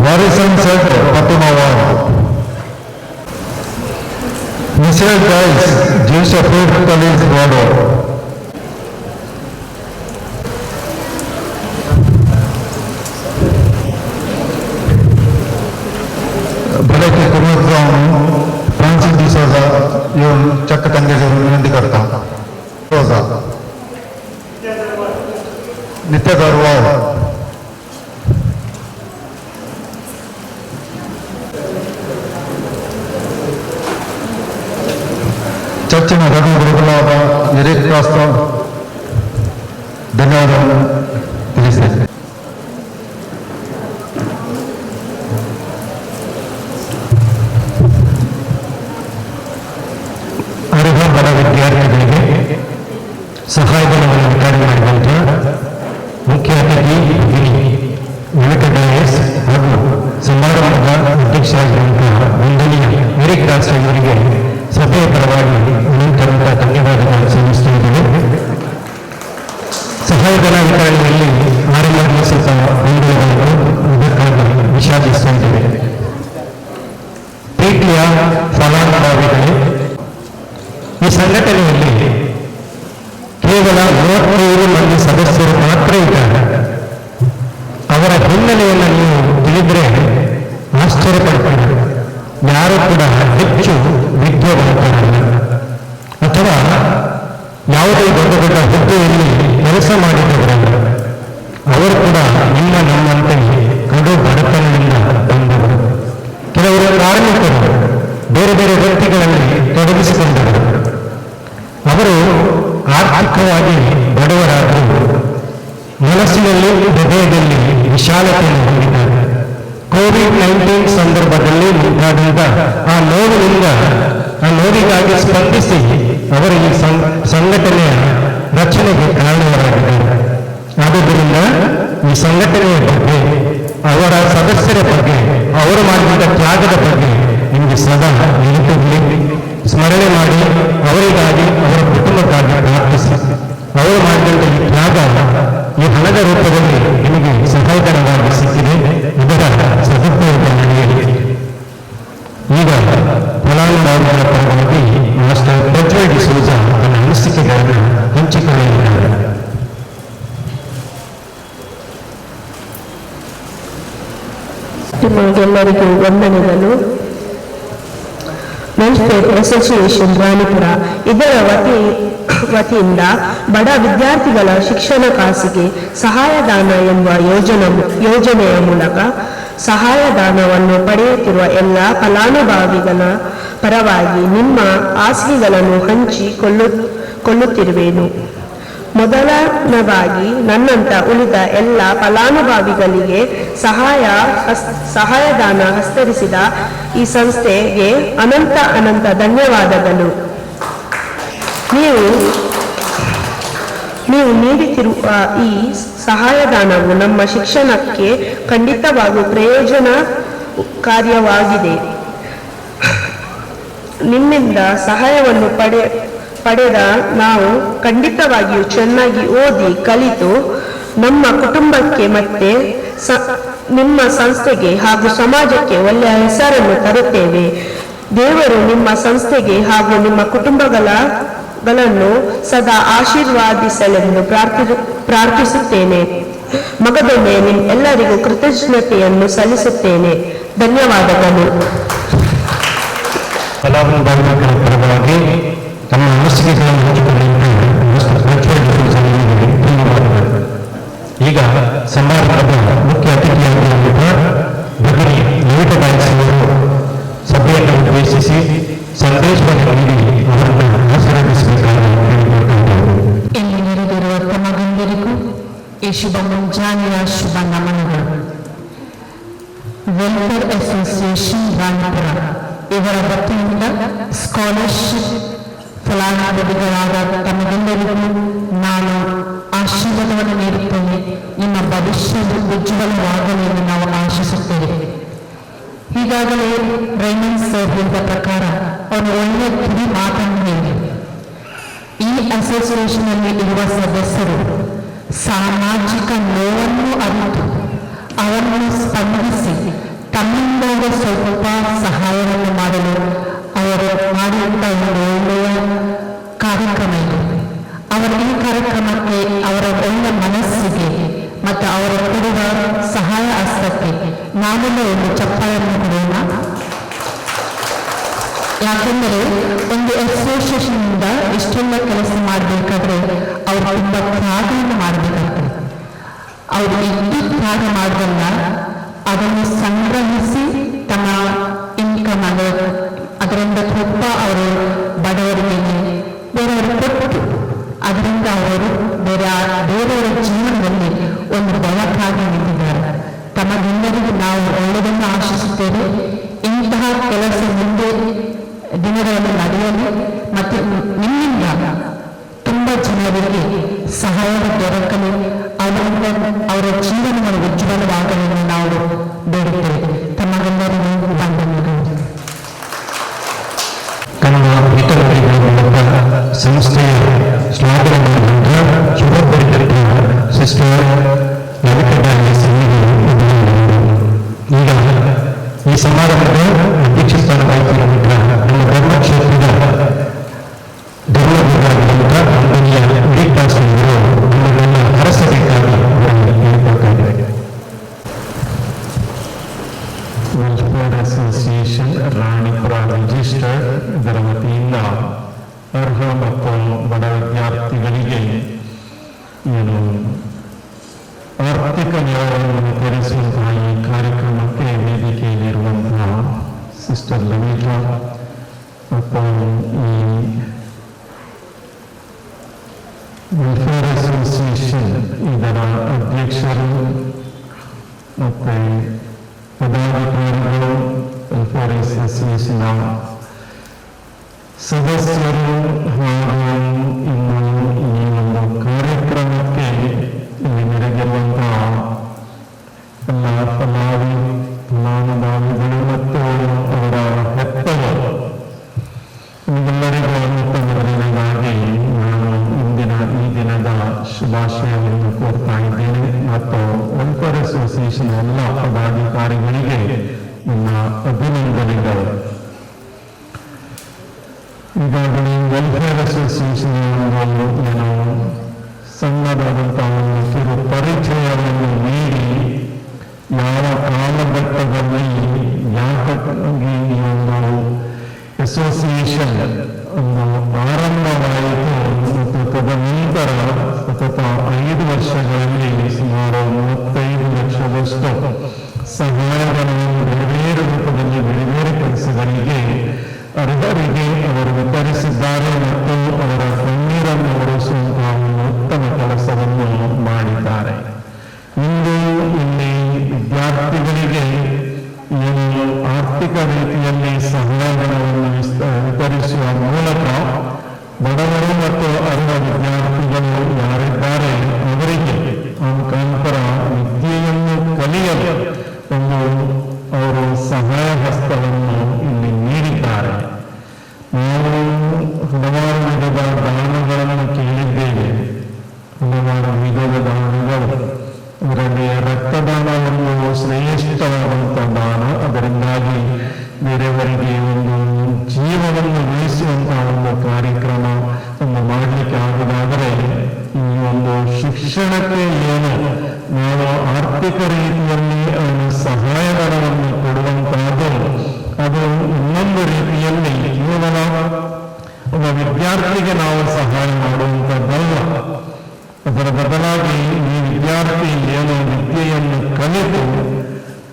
Harrison Center, Patumawar, Michelle Dice, Jinsha Fourth College Ward, Balaki Kumudram, Francis D'Souza, येऊन चक्क त्यांच्याजवळ विनंती करता. D'Souza, नित्य गरवाल, ಚರ್ಚಿನ ರಘು ಗುರುಗಳಾದ Eric ಕಾಸ್ತ ಧನ್ಯವಾದಗಳನ್ನು ತಿಳಿಸಿದೆ. ಅರ್ಹ ಬಡ ವಿದ್ಯಾರ್ಥಿಗಳಿಗೆ ಸಹಾಯಧನವನ್ನು ವಿತರಣೆ ಮಾಡಿದಂಥ ಮುಖ್ಯ ಅತಿಥಿ ವೆಂಕಟೇಶ್ ಹಾಗೂ ಸಮಾರಂಭದ ಅಧ್ಯಕ್ಷರಾಗಿರುವಂತಹ ವಂದನೀಯ ಎರಿಕ್ ಕಾಸ್ತ ಇವರಿಗೆ ಸಭೆಯ ಪರವಾಗಿ ಅನಂತ ಧನ್ಯವಾದಗಳನ್ನು ಸಲ್ಲಿಸುತ್ತಿದ್ದೇವೆ. ಸಹಾಯಧನ ವಿತರಣೆಯಲ್ಲಿ ಆರಂಭ ಸ್ವಲ್ಪ ಗೊಂದಲಗಳನ್ನು ಅದಕ್ಕಾಗಿ ವಿಷಾದಿಸುತ್ತಿದ್ದೇವೆ. ಪ್ರೀತಿಯ ಫಲಾನುಭವಿಗಳೇ, ಈ ಸಂಘಟನೆಯಲ್ಲಿ ಕೇವಲ 35 ಮಂದಿ ಸದಸ್ಯರು ಮಾತ್ರ ಇದ್ದಾರೆ. ಅವರ ಹಿನ್ನೆಲೆಯನ್ನು ನೀವು ತಿಳಿದ್ರೆ ಆಶ್ಚರ್ಯಪಡ್ತಾರೆ. ಯಾರು ಕೂಡ ಹೆಚ್ಚು ವಿದ್ಯಾವಂತರಲ್ಲ ಅಥವಾ ಯಾವುದೇ ದೊಡ್ಡ ದೊಡ್ಡ ಹುದ್ದೆಯಲ್ಲಿ ಕೆಲಸ ಮಾಡಿದವರಲ್ಲ. ಅವರು ಕೂಡ ನಿಮ್ಮ ನಮ್ಮಂತೆ ಕಡು ಬಡತನದಿಂದ ಬಂದವರು. ಕೆಲವರು ಕಾರ್ಮಿಕರು, ಬೇರೆ ಬೇರೆ ವೃತ್ತಿಗಳಲ್ಲಿ ತೊಡಗಿಸಿಕೊಂಡವರು. ಅವರು ಆರ್ಥಿಕವಾಗಿ ಬಡವರಾದರೂ ಮನಸ್ಸಿನಲ್ಲಿ ಹೃದಯದಲ್ಲಿ ವಿಶಾಲತೆಯನ್ನು ಹೊಂದಿದ್ದಾರೆ. ಕೋವಿಡ್-19 ಸಂದರ್ಭದಲ್ಲಿ ಉಂಟಾದಂಥ ಆ ನೋವಿಗಾಗಿ ಸ್ಪಂದಿಸಿ ಅವರು ಈ ಸಂಘಟನೆಯ ರಚನೆಗೆ ಕಾರಣರಾಗಿದ್ದಾರೆ. ಆದುದರಿಂದ ಈ ಸಂಘಟನೆಯ ಬಗ್ಗೆ, ಅವರ ಸದಸ್ಯರ ಬಗ್ಗೆ, ಅವರು ಮಾಡಿದ ತ್ಯಾಗದ ಬಗ್ಗೆ ನಿಮಗೆ ಸದಾ ನೆನಪಿರಲಿ. ಸ್ಮರಣೆ ಮಾಡಿ ಅವರಿಗಾಗಿ, ಅವರ ಕುಟುಂಬಕ್ಕಾಗಿ ಪ್ರಾರ್ಥಿಸಿ. ಅವರು ಮಾಡಿದಂಥ ಈ ತ್ಯಾಗ ಈ ಹಣದ ರೂಪದಲ್ಲಿ ನಿಮಗೆ ಸಹಾಯಕರವಾಗಿ ಸಿಕ್ಕಿದೆ. ಇದರ ಸದುಪಯೋಗ ನಡೆಯಲಿ. ಈಗ ಫಲಾನುಭವಿಗಳ ಪರವಾಗಿ ಮಾಸ್ಟರ್ ಪ್ರಜ್ವಲ್ ಡಿಸೋಜ ತನ್ನ ಅನಿಸಿಕೆಗಳನ್ನು ಹಂಚಿಕೊಳ್ಳಲಿದ್ದಾರೆ. ನಿಮಗೆಲ್ಲರಿಗೂ ವಂದನೆಗಳು. ವೆಲ್ಫೇರ್ ಅಸೋಸಿಯೇಷನ್ ರಾಣಿಪುರ ಇದರ ವತಿಯಿಂದ ಬಡ ವಿದ್ಯಾರ್ಥಿಗಳ ಶಿಕ್ಷಣ ಖಾಸಿಗೆ ಸಹಾಯದಾನ ಎಂಬ ಯೋಜನೆಯ ಮೂಲಕ ಸಹಾಯದಾನವನ್ನು ಪಡೆಯುತ್ತಿರುವ ಎಲ್ಲ ಫಲಾನುಭವಿಗಳ ಪರವಾಗಿ ನಿಮ್ಮ ಆಸೆಗಳನ್ನು ಹಂಚಿಕೊಳ್ಳುತ್ತಿರುವೆನು. ಮೊದಲನೇದಾಗಿ ನನ್ನಂತ ಉಳಿದ ಎಲ್ಲ ಫಲಾನುಭವಿಗಳಿಗೆ ಸಹಾಯದಾನ ಹಸ್ತರಿಸಿದ ಈ ಸಂಸ್ಥೆಗೆ ಅನಂತ ಧನ್ಯವಾದಗಳು. ನೀವು ನೀಡುತ್ತಿರುವ ಈ ಸಹಾಯದಾನವು ನಮ್ಮ ಶಿಕ್ಷಣಕ್ಕೆ ಖಂಡಿತವಾಗೂ ಪ್ರಯೋಜನಕಾರಿಯಾಗಿದೆ. ನಿಮ್ಮಿಂದ ಸಹಾಯವನ್ನು ಪಡೆದ ನಾವು ಖಂಡಿತವಾಗಿಯೂ ಚೆನ್ನಾಗಿ ಓದಿ ಕಲಿತು ನಮ್ಮ ಕುಟುಂಬಕ್ಕೆ ಮತ್ತೆ ನಿಮ್ಮ ಸಂಸ್ಥೆಗೆ ಹಾಗೂ ಸಮಾಜಕ್ಕೆ ಒಳ್ಳೆಯ ಹೆಸರನ್ನು ತರುತ್ತೇವೆ. ದೇವರು ನಿಮ್ಮ ಸಂಸ್ಥೆಗೆ ಹಾಗೂ ನಿಮ್ಮ ಕುಟುಂಬಗಳನ್ನು ಸದಾ ಆಶೀರ್ವಾದಿಸಲೆಂದು ಪ್ರಾರ್ಥಿಸುತ್ತೇನೆ. ಮಗದೊಮ್ಮೆ ಎಲ್ಲರಿಗೂ ಕೃತಜ್ಞತೆಯನ್ನು ಸಲ್ಲಿಸುತ್ತೇನೆ. ಧನ್ಯವಾದಗಳು. ಫಲಾನುಭವಿಗಳ ಪರವಾಗಿ ತಮ್ಮ ಅನಿಸಿಕೆಗಳನ್ನು ಹಂಚಿಕೊಳ್ಳಲು ಧನ್ಯವಾದಗಳು. ಈಗ ಸಮಾರಂಭದ ಮುಖ್ಯ ಅತಿಥಿಯಾಗಿರುವ ಭಗಿನಿ ಲಲಿತ ದಾಸಿಯವರು ಸಭೆಯನ್ನು ಉದ್ದೇಶಿಸಿ ಸಂದೇಶವನ್ನು ನೀಡಿ ಅವರನ್ನು ಆಶೀರ್ವದಿಸಬೇಕಾಗಿ ಇಲ್ಲಿ ನೆರೆದಿರುವ ತಮಗೆಲ್ಲರಿಗೂ ಈ ಶುಭ ಮುಂಜಾನೆಯ ಶುಭ ನಮನಗಳು. ವೆಲ್ಫೇರ್ ಅಸೋಸಿಯೇಷನ್ ರಾಣಿಪುರ ಇವರ ವತಿಯಿಂದ ಸ್ಕಾಲರ್ಶಿಪ್ ಫಲಾನುಭವಿಗಳಾದ ತಮಗೆಲ್ಲರಿಗೂ ನಾನು ಆಶೀರ್ವಾದವನ್ನು ನೀಡುತ್ತೇನೆ. ನಿಮ್ಮ ಭವಿಷ್ಯವು ಉಜ್ವಲವಾಗಲಿ ಎಂದು ನಾವು ಆಶಿಸುತ್ತೇವೆ. ಈಗಾಗಲೇ ರೈಮಂಡ್ ಸರ್ ಹೇಳಿದ ಪ್ರಕಾರ ಅವರು ಒಳ್ಳೆಯ ಕಿವಿ ಮಾತನ್ನು ಹೇಳಿ ಈ ಅಸೋಸಿಯೇಷನ್ ಅಲ್ಲಿ ಇರುವ ಸದಸ್ಯರು ಸಾಮಾಜಿಕ ನೋವನ್ನು ಅರಿತು ಅವರನ್ನು ಸ್ಪಂದಿಸಿ ತಮ್ಮಿಂದ ಸ್ವಲ್ಪ ಸಹಾಯವನ್ನು ಮಾಡಲು ಅವರು ಮಾಡಿದಂಥ ಒಂದು ಒಳ್ಳೆಯ ಕಾರ್ಯಕ್ರಮ ಇದೆ. ಅವರ ಈ ಕಾರ್ಯಕ್ರಮಕ್ಕೆ ಅವರ ಒಳ್ಳೆಯ ಮನಸ್ಸಿಗೆ ಮತ್ತು ಅವರ ಕೊಡುವ ಸಹಾಯ ಹಸ್ತಕ್ಕೆ ನಾವೆಲ್ಲ ಒಂದು ಚಪ್ಪಾಳೆಯನ್ನು ಕೊಡೋಣ. ಯಾಕೆಂದರೆ ಒಂದು ಅಸೋಸಿಯೇಷನ್ ಇಂದ ಇಷ್ಟೆಲ್ಲ ಕೆಲಸ ಮಾಡಬೇಕಾದ್ರೆ ಅವರು ತುಂಬ ತ್ಯಾಗವನ್ನು ಮಾಡಬೇಕಾಗ್ತದೆ. ಅವರು ಎಷ್ಟು ತ್ಯಾಗ ಮಾಡೋದನ್ನ ಅದನ್ನು ಸಂಗ್ರಹಿಸಿ ತಮ್ಮ ಇನ್ಕಮ್ ಅದರಿಂದ ಸ್ವಲ್ಪ ಅವರು ಬಡವರಿಗೆ ಬೇರೆಯವರು ಕೊಟ್ಟು ಅದರಿಂದ ಅವರು ಬೇರೆಯವರ ಜೀವನದಲ್ಲಿ ಒಂದು ಬೆಳಕಾಗಿ ನಿಂತಿದ್ದಾರೆ. ತಮಗೆಲ್ಲರಿಗೂ ನಾವು ಒಳ್ಳೆಯದನ್ನು ಆಶಿಸುತ್ತೇವೆ. ಇಂತಹ ಕೆಲಸ ಮುಂದೆ ದಿನಗಳಲ್ಲಿ ನಡೆಯಲಿ ಮತ್ತು ನಿಮ್ಮಿಂದ ತುಂಬ ಜನರಿಗೆ ಸಹಾಯ ದೊರಕಲಿ, ಅವರಿಂದ ಅವರ ಜೀವನಗಳು ಉಜ್ವಲವಾಗಲಿ ಎಂದು ನಾವು ಬೇಡುತ್ತೇವೆ. ತಮಗೆಲ್ಲರಿಗೂ ವಂದನೆಗಳು. ಕನ್ನಡ ಹಿತನುಡಿಗಳ ಮೂಲಕ ಸಂಸ್ಥೆಯ ಶ್ಲಾಘನೆಯ ಶುಭಪಡಿತ ಸಿಸ್ಟರ್ ಲಲಿತಾ ದಾಸಿ ಈಗ ಈ ಸಮಾರಂಭದ ಅಧ್ಯಕ್ಷ ಸ್ಥಾನ ವಹಿಸಿರುವಂಥ ನಮ್ಮ ಧರ್ಮಕ್ಷೇತ್ರದ ಧರ್ಮ ವಿಭಾಗದ ಕಂಪನಿಯ ಡಿಪಾಸಿಟರು ನಮ್ಮನ್ನೆಲ್ಲ ಹರಸಬೇಕಾಗಿ ಹೇಳಿಕೊಟ್ಟಿದ್ದಾರೆ. ವೆಲ್ಫೇರ್ ಅಸೋಸಿಯೇಷನ್ ರಾಣಿಪುರ ರಿಜಿಸ್ಟರ್ ಇದರ ವತಿಯಿಂದ ಅರ್ಹ ಮತ್ತು ಬಡ ವಿದ್ಯಾರ್ಥಿಗಳಿಗೆ ಆರ್ಥಿಕ ನೆರವನ್ನು ವಿತರಿಸುವಂತಹ ಈ ಕಾರ್ಯಕ್ರಮಕ್ಕೆ ವೇದಿಕೆಯಲ್ಲಿರುವಂತಹ ಸಿಸ್ಟರ್ ಲಲಿತಾ ಮತ್ತು ಈ ವೆಲ್ಫೇರ್ ಅಸೋಸಿಯೇಷನ್ ಇದರ ಅಧ್ಯಕ್ಷರು ಮತ್ತು ಪದಾಧಿಕಾರಿಗಳು, ವೆಲ್ಫೇರ್ ಅಸೋಸಿಯೇಷನ್ ಸದಸ್ಯರು ಹಾಗೂ ಇನ್ನು ಈ ಒಂದು ಕಾರ್ಯಕ್ರಮಕ್ಕೆ ಇಲ್ಲಿ ನೆರೆದಿರುವಂತಹ ಎಲ್ಲ ಫಲಾನುಭವಿಗಳು ಮತ್ತು ಅವರ ಹೆತ್ತವರು ನಿಮ್ಮೆಲ್ಲರಿಗೂ ಮೊದಲನೇದಾಗಿ ನಾನು ಇಂದಿನ ಈ ದಿನದ ಶುಭಾಶಯವನ್ನು ಕೋರ್ತಾ ಇದ್ದೇನೆ ಮತ್ತು ವೆಲ್ಫೇರ್ ಅಸೋಸಿಯೇಷನ್ ಎಲ್ಲ ಪದಾಧಿಕಾರಿಗಳಿಗೆ ನನ್ನ ಅಭಿನಂದನೆಗಳು. ಈಗಾಗಲೇ ವೆಲ್ಫೇರ್ ಅಸೋಸಿಯೇಷನ್ ಸಣ್ಣದಾದಂತಹ ಒಂದು ಕಿರು ಪರಿಚಯವನ್ನು ನೀಡಿ ಯಾವ ಕಾಲಘಟ್ಟದಲ್ಲಿ ಯಾಕಾಗಿ ಈ ಒಂದು ಅಸೋಸಿಯೇಷನ್ ಆರಂಭವಾಯಿತು ಮತ್ತು ತದನಂತರ ಸತತ 5 ವರ್ಷಗಳಲ್ಲಿ ಸುಮಾರು 35 ಲಕ್ಷದಷ್ಟು ಸಹಾಯಗಳನ್ನು ಬೇರೆ ರೂಪದಲ್ಲಿ ಬೇರೆ ಕೆಲಸಗಳಿಗೆ ಅರ್ಹರಿಗೆ ಅವರು ವಿತರಿಸಿದ್ದಾರೆ ಮತ್ತು ಅವರ ಕಣ್ಣೀರನ್ನು ಒರೆಸುವಂತಹ ಉತ್ತಮ ಕೆಲಸವನ್ನು ಮಾಡಿದ್ದಾರೆ. ಇಂದು ಇಲ್ಲಿ ವಿದ್ಯಾರ್ಥಿಗಳಿಗೆ ಏನು ಆರ್ಥಿಕ ರೀತಿಯಲ್ಲಿ ಸಹಾಯಧನವನ್ನು ವಿತರಿಸುವ ಮೂಲಕ ಬಡವರು ಮತ್ತು ಅರ್ಹ ವಿದ್ಯಾರ್ಥಿಗಳು ಯಾರಿದ್ದಾರೆ ಅವರಿಗೆ ಮುಖಾಂತರ ವಿದ್ಯೆಯನ್ನು ಕಲಿಯಲು ಒಂದು ಅವರು ಸಹಾಯ ಹಸ್ತವನ್ನು ಇಲ್ಲಿ ನೀಡಿದ್ದಾರೆ. ನಾವು ಹಲವಾರು ವಿಧದ ದಾನಗಳನ್ನು ಕೇಳಿದ್ದೇವೆ. ಹಲವಾರು ವಿಧದ ದಾನಗಳು, ಅದರಲ್ಲಿ ರಕ್ತದಾನವನ್ನು ಶ್ರೇಷ್ಠವಾದಂತಹ ದಾನ. ಅದರಿಂದಾಗಿ ಬೇರೆಯವರಿಗೆ ಒಂದು ಜೀವವನ್ನು ಉಳಿಸುವಂತಹ ಒಂದು ಕಾರ್ಯಕ್ರಮ ಮಾಡಲಿಕ್ಕೆ ಆಗಿದಾಗ ಒಂದು ರೀತಿಯಲ್ಲಿ ಕೇವಲ ಒಬ್ಬ ವಿದ್ಯಾರ್ಥಿಗೆ ನಾವು ಸಹಾಯ ಮಾಡುವಂಥದ್ದಲ್ಲ. ಅದರ ಬದಲಾಗಿ ಈ ವಿದ್ಯಾರ್ಥಿ ಏನು ವಿದ್ಯೆಯನ್ನು ಕಲಿತು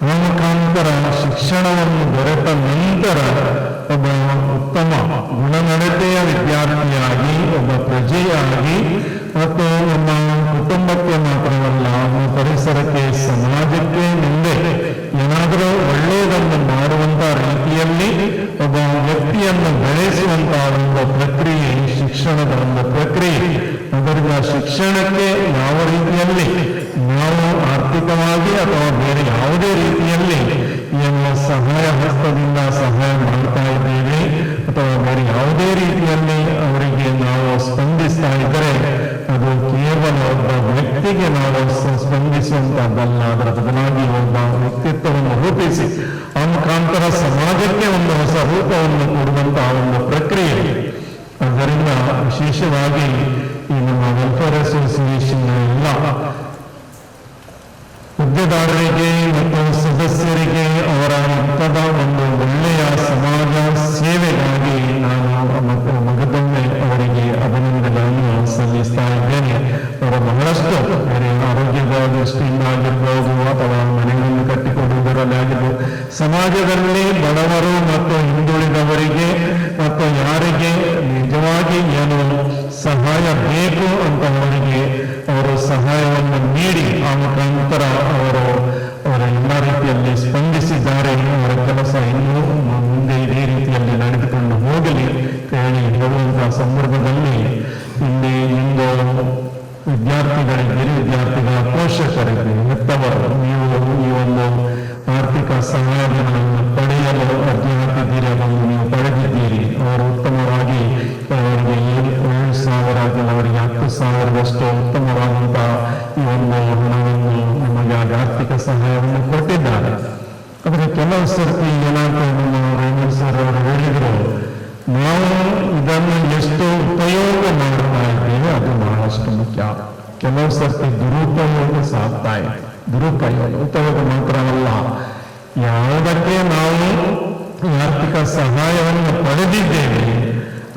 ಆ ಮುಖಾಂತರ ಶಿಕ್ಷಣವನ್ನು ದೊರೆತ ನಂತರ ಒಬ್ಬ ಉತ್ತಮ ಗುಣನಡತೆಯ ವಿದ್ಯಾರ್ಥಿಯಾಗಿ ಒಬ್ಬ ಪ್ರಜೆಯಾಗಿ ಮತ್ತು ನಮ್ಮ ಕುಟುಂಬಕ್ಕೆ ಮಾತ್ರವಲ್ಲ ನಮ್ಮ ಪರಿಸರಕ್ಕೆ ಸಮಾಜಕ್ಕೆ ಮುಂದೆ ಏನಾದರೂ ಒಳ್ಳೆಯದನ್ನು ಮಾಡುವಂತ ರೀತಿಯಲ್ಲಿ ಒಬ್ಬ ವ್ಯಕ್ತಿಯನ್ನು ಬೆಳೆಸುವಂತಹ ಒಂದು ಪ್ರಕ್ರಿಯೆ ಶಿಕ್ಷಣದ ಒಂದು ಪ್ರಕ್ರಿಯೆ. ಅದರಿಂದ ಶಿಕ್ಷಣಕ್ಕೆ ಯಾವ ರೀತಿಯಲ್ಲಿ ನಾವು ಆರ್ಥಿಕವಾಗಿ ಅಥವಾ ಬೇರೆ ಯಾವುದೇ ರೀತಿಯಲ್ಲಿ ಏನು ಸಹಾಯ ಹಸ್ತದಿಂದ ಸಹಾಯ ಮಾಡ್ತಾ ಇದ್ದೇವೆ ಅಥವಾ ಬೇರೆ ಯಾವುದೇ ರೀತಿಯಲ್ಲಿ ಅವರಿಗೆ ನಾವು ಸ್ಪಂದಿಸ್ತಾ ಇದ್ದರೆ ಅದು ಕೇವಲ ಒಬ್ಬ ವ್ಯಕ್ತಿಗೆ ನಾವು ಸ್ಪಂದಿಸುವಂತಹದ್ದಲ್ಲ. ಅದರ ಬದಲಾಗಿ ಒಬ್ಬ ವ್ಯಕ್ತಿತ್ವವನ್ನು ರೂಪಿಸಿ ಆ ಮುಖಾಂತರ ಸಮಾಜಕ್ಕೆ ಒಂದು ಹೊಸ ರೂಪವನ್ನು ಕೊಡುವಂತಹ ಒಂದು ಪ್ರಕ್ರಿಯೆ. ಅದರಿಂದ ವಿಶೇಷವಾಗಿ ಈ ನಮ್ಮ ವೆಲ್ಫೇರ್ ಅಸೋಸಿಯೇಷನ್ ಎಲ್ಲ ಹುದ್ದೆದಾರರಿಗೆ ಮತ್ತು ಸದಸ್ಯರಿಗೆ ಅವರ ಮಟ್ಟದ ಒಂದು ಒಳ್ಳೆಯ ಸಮಾಜ ಸೇವೆಗಾಗಿ ನಾನು ಮಗದೊಮ್ಮೆ ಅವರಿಗೆ ಅಭಿನಂದನೆಯನ್ನು ಸಲ್ಲಿಸ್ತಾ ಇದ್ದೇನೆ. ಅವರ ಬಹಳಷ್ಟು ಬೇರೆ ಆರೋಗ್ಯದ ದೃಷ್ಟಿಯಿಂದ ಆಗಿರ್ಬೋದು ಅಥವಾ ಮನೆಗಳನ್ನು ಕಟ್ಟಿಕೊಡುವುದರಲ್ಲಿ ಆಗಿರ್ಬೋದು, ಸಮಾಜದಲ್ಲಿ ಬಡವರು ಮತ್ತು ಹಿಂದುಳಿದವರಿಗೆ ಮತ್ತು ಯಾರಿಗೆ ನಿಜವಾಗಿ ಏನು ಸಹಾಯ ಬೇಕು ಅಂತವರಿಗೆ ಅವರು ಸಹಾಯವನ್ನು ನೀಡಿ ಆ ಮುಖಾಂತರ ಅವರ ಎಲ್ಲ ರೀತಿಯಲ್ಲಿ ಸ್ಪಂದಿಸಿದ್ದಾರೆ. ಅವರ ಕೆಲಸ ಇನ್ನೂ ಮುಂದೆ ಇದೇ ರೀತಿಯಲ್ಲಿ ನಡೆದುಕೊಂಡು ಹೋಗಲಿ ಹೇಳಿ ಹೇಳುವಂತಹ ಸಂದರ್ಭದಲ್ಲಿ ಇಲ್ಲಿ ಇಂದು ವಿದ್ಯಾರ್ಥಿಗಳಿಗೆ, ವಿದ್ಯಾರ್ಥಿಗಳ ಪೋಷಕರಿಗೆ, ಹೆತ್ತವರು ನೀವು ಈ ಒಂದು ಆರ್ಥಿಕ ಸಹಾಯಧನವನ್ನು ಪಡೆಯಲು ಅರ್ಜಿ ಹಾಕಿದ್ದೀರಿ, ಅದನ್ನು ನೀವು ಪಡೆದಿದ್ದೀರಿ. ಅವರು ಉತ್ತಮವಾಗಿ ಅವರಿಗೆ 7,000 ಕೆಲವರಿಗೆ 10,000ದಷ್ಟು ಉತ್ತಮವಾದಂತಹ ಈ ಒಂದು ಹಣವನ್ನು ನಮಗೆ ಆರ್ಥಿಕ ಸಹಾಯವನ್ನು ಕೊಟ್ಟಿದ್ದಾರೆ. ಆದರೆ ಕೆಲವು ಸರ್ತಿ ಏನಾಗ್ತದೆ, ರೇಣು ಸರ್ ಅವರು ಹೇಳಿದರು, ನಾವು ಇದನ್ನು ಎಷ್ಟು ಉಪಯೋಗ ಮಾಡ್ತಾ ಇದ್ದೇವೆ ಅದು ಬಹಳಷ್ಟು ಮುಖ್ಯ. ಕೆಲವು ಸರ್ತಿ ದುರುಪಯೋಗ ಸಾಗ್ತಾ ಇದೆ. ದುರುಪಯೋಗ, ಉಪಯೋಗ ಮಾತ್ರವಲ್ಲ, ಯಾವುದಕ್ಕೆ ನಾವು ಆರ್ಥಿಕ ಸಹಾಯವನ್ನು ಪಡೆದಿದ್ದೇವೆ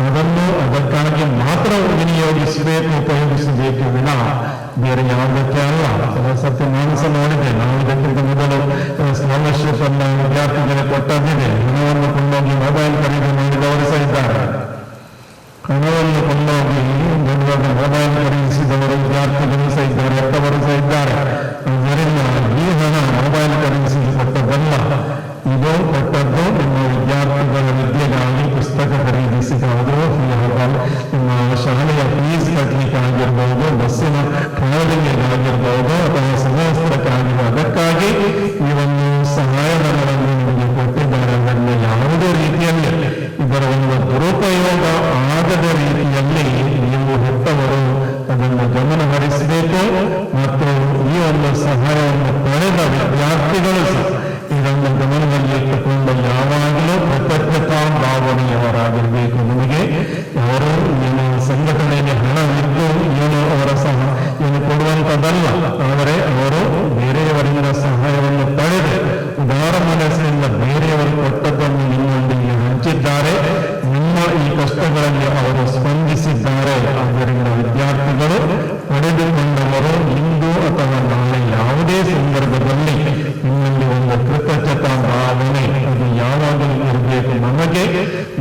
ಅದನ್ನು ಅದಕ್ಕಾಗಿ ಮಾತ್ರ ವಿನಿಯೋಗಿಸಬೇಕು, ಉಪಯೋಗಿಸಬೇಕು ವಿನ ಬೇರೆ ಯಾವುದಕ್ಕೆ ಅಲ್ಲ. ಕೆಲವು ಸರ್ತಿ ನಾನು ಸಹ ನೋಡಿದೆ, ನಾವು ಇದಕ್ಕಿಂತ ಮೊದಲು ಸ್ಕಾಲರ್ಶಿಪ್ ಅನ್ನು ವಿದ್ಯಾರ್ಥಿಗಳಿಗೆ ಕೊಟ್ಟದಿದೆ. ಹಣವನ್ನು ಕೊಂಡೋಗಿ ಮೊಬೈಲ್ ಖರೀದಿ ಮಾಡಿದವರು ಸಹ ಇದ್ದಾರೆ. ಹಣವನ್ನು ಕೊಂಡೋಗಿ ದೊಡ್ಡ ಮೊಬೈಲ್ ಖರೀದಿಸಿದವರು ವಿದ್ಯಾರ್ಥಿಗಳು ಸಹ ಇದ್ದಾರೆ, ಹೆತ್ತವರು ಸಹ ಇದ್ದಾರೆ. ಆದ್ದರಿಂದ ಈ ಹಣ ಮೊಬೈಲ್ ಖರೀದಿಸಿ ಕೊಟ್ಟದ್ದಲ್ಲ, ಇದು ಕೊಟ್ಟದ್ದು ನಿಮ್ಮ ವಿದ್ಯಾರ್ಥಿಗಳ ವಿದ್ಯೆಗಾಗಿ ಪುಸ್ತಕ ಖರೀದಿಸಿದವರು, ನಿಮ್ಮ ಶಾಲೆಯ ಫೀಸ್ ಕಟ್ಟಲಿಕ್ಕೆ ಆಗಿರ್ಬೋದು, ಬಸ್ಸಿನ ಟ್ರಾವೆಲಿಂಗ್ ಆಗಿರ್ಬೋದು ಅಥವಾ ಸಮವಸ್ತ್ರಕ್ಕಾಗಿರ್ಬೋದು, ಅದಕ್ಕಾಗಿ ಈ ಒಂದು ಸಹಾಯಧನವನ್ನು ನಿಮಗೆ ಕೊಟ್ಟಿದ್ದಾರೆ. ಅದನ್ನು ಯಾವುದೇ ರೀತಿಯಲ್ಲಿ ಇದರ ಒಂದು ದುರುಪಯೋಗ ಆಗದ ರೀತಿಯಲ್ಲಿ ನೀವು ಹೆತ್ತವರು ಅದನ್ನು ಗಮನ ಹರಿಸಬೇಕು. ಮತ್ತು ಈ ಒಂದು ಸಹಾಯವನ್ನು ಪಡೆದ ವಿದ್ಯಾರ್ಥಿಗಳು ಸಹ ಇದನ್ನು ಗಮನದಲ್ಲಿ ಇಟ್ಟುಕೊಂಡು ಯಾವಾಗಲೂ ಕೃತಜ್ಞತಾ ಭಾವನೆಯವರಾಗಿರಬೇಕು. ನಿಮಗೆ ಅವರು ಏನು ಸಂಘಟನೆಗೆ ಹಣವಿದ್ದು ಏನು ಅವರ ಸಹ ಏನು ಕೊಡುವಂಥದ್ದಲ್ಲ, ಆದರೆ ಅವರು ಬೇರೆಯವರಿಂದ ಸಹಾಯವನ್ನು ಪಡೆದು ಉದಾರ ಮನಸ್ಸಿನಿಂದ ಬೇರೆಯವರು ಕೊಟ್ಟದ್ದನ್ನು ನಿಮ್ಮೊಂದಿಗೆ ಹಂಚಿದ್ದಾರೆ. ನಿಮ್ಮ ಈ ಕಷ್ಟಗಳಲ್ಲಿ ಅವರು ಸ್ಪಂದಿಸಿದ್ದಾರೆ. ಆದ್ದರಿಂದ ವಿದ್ಯಾರ್ಥಿಗಳು ಪಡೆದುಕೊಂಡವರು ಇಂದು ಅಥವಾ ನಾಳೆ ಯಾವುದೇ ಸಂದರ್ಭದಲ್ಲಿ ನಿಮ್ಮಲ್ಲಿ ಒಂದು ಕೃತಜ್ಞತಾ ಭಾವನೆ ಅದು ಯಾವಾಗಲೂ ಇರಬೇಕು. ನಮಗೆ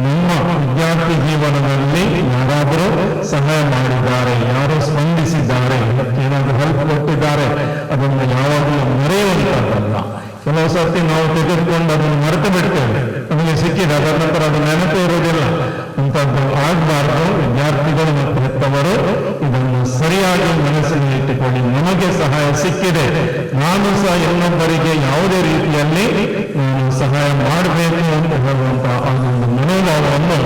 ನಿಮ್ಮ ವಿದ್ಯಾರ್ಥಿ ಜೀವನದಲ್ಲಿ ಯಾರಾದರೂ ಸಹಾಯ ಮಾಡಿದ್ದಾರೆ, ಯಾರು ಸ್ಪಂದಿಸಿದ್ದಾರೆ, ಏನಾದರೂ ಹೆಲ್ಪ್ ಕೊಟ್ಟಿದ್ದಾರೆ, ಅದನ್ನು ಯಾವಾಗಲೂ ಮರೆಯುವಂಥದ್ದಲ್ಲ. ಕೆಲವು ಸರ್ತಿ ನಾವು ತೆಗೆದುಕೊಂಡು ಅದನ್ನು ಮರೆತು ಬಿಡ್ತೇವೆ, ನಮಗೆ ಸಿಕ್ಕಿದೆ, ಅದರ ನಂತರ ಅದು ನೆನಪು ಇರುವುದಿಲ್ಲ. ಇಂಥದ್ದು ಆಗಬಾರ್ದು. ವಿದ್ಯಾರ್ಥಿಗಳು ಮತ್ತು ಹೆತ್ತವರು ಇದನ್ನು ಸರಿಯಾಗಿ ಮನಸ್ಸಿನಲ್ಲಿ ಇಟ್ಟುಕೊಳ್ಳಿ. ನಮಗೆ ಸಹಾಯ ಸಿಕ್ಕಿದೆ, ನಾನು ಸಹ ಇನ್ನೊಬ್ಬರಿಗೆ ಯಾವುದೇ ರೀತಿಯಲ್ಲಿ ನಾನು ಸಹಾಯ ಮಾಡಬೇಕು ಅಂತ ಹೇಳುವಂತಹ ಅದೊಂದು ಮನೋಭಾವವನ್ನು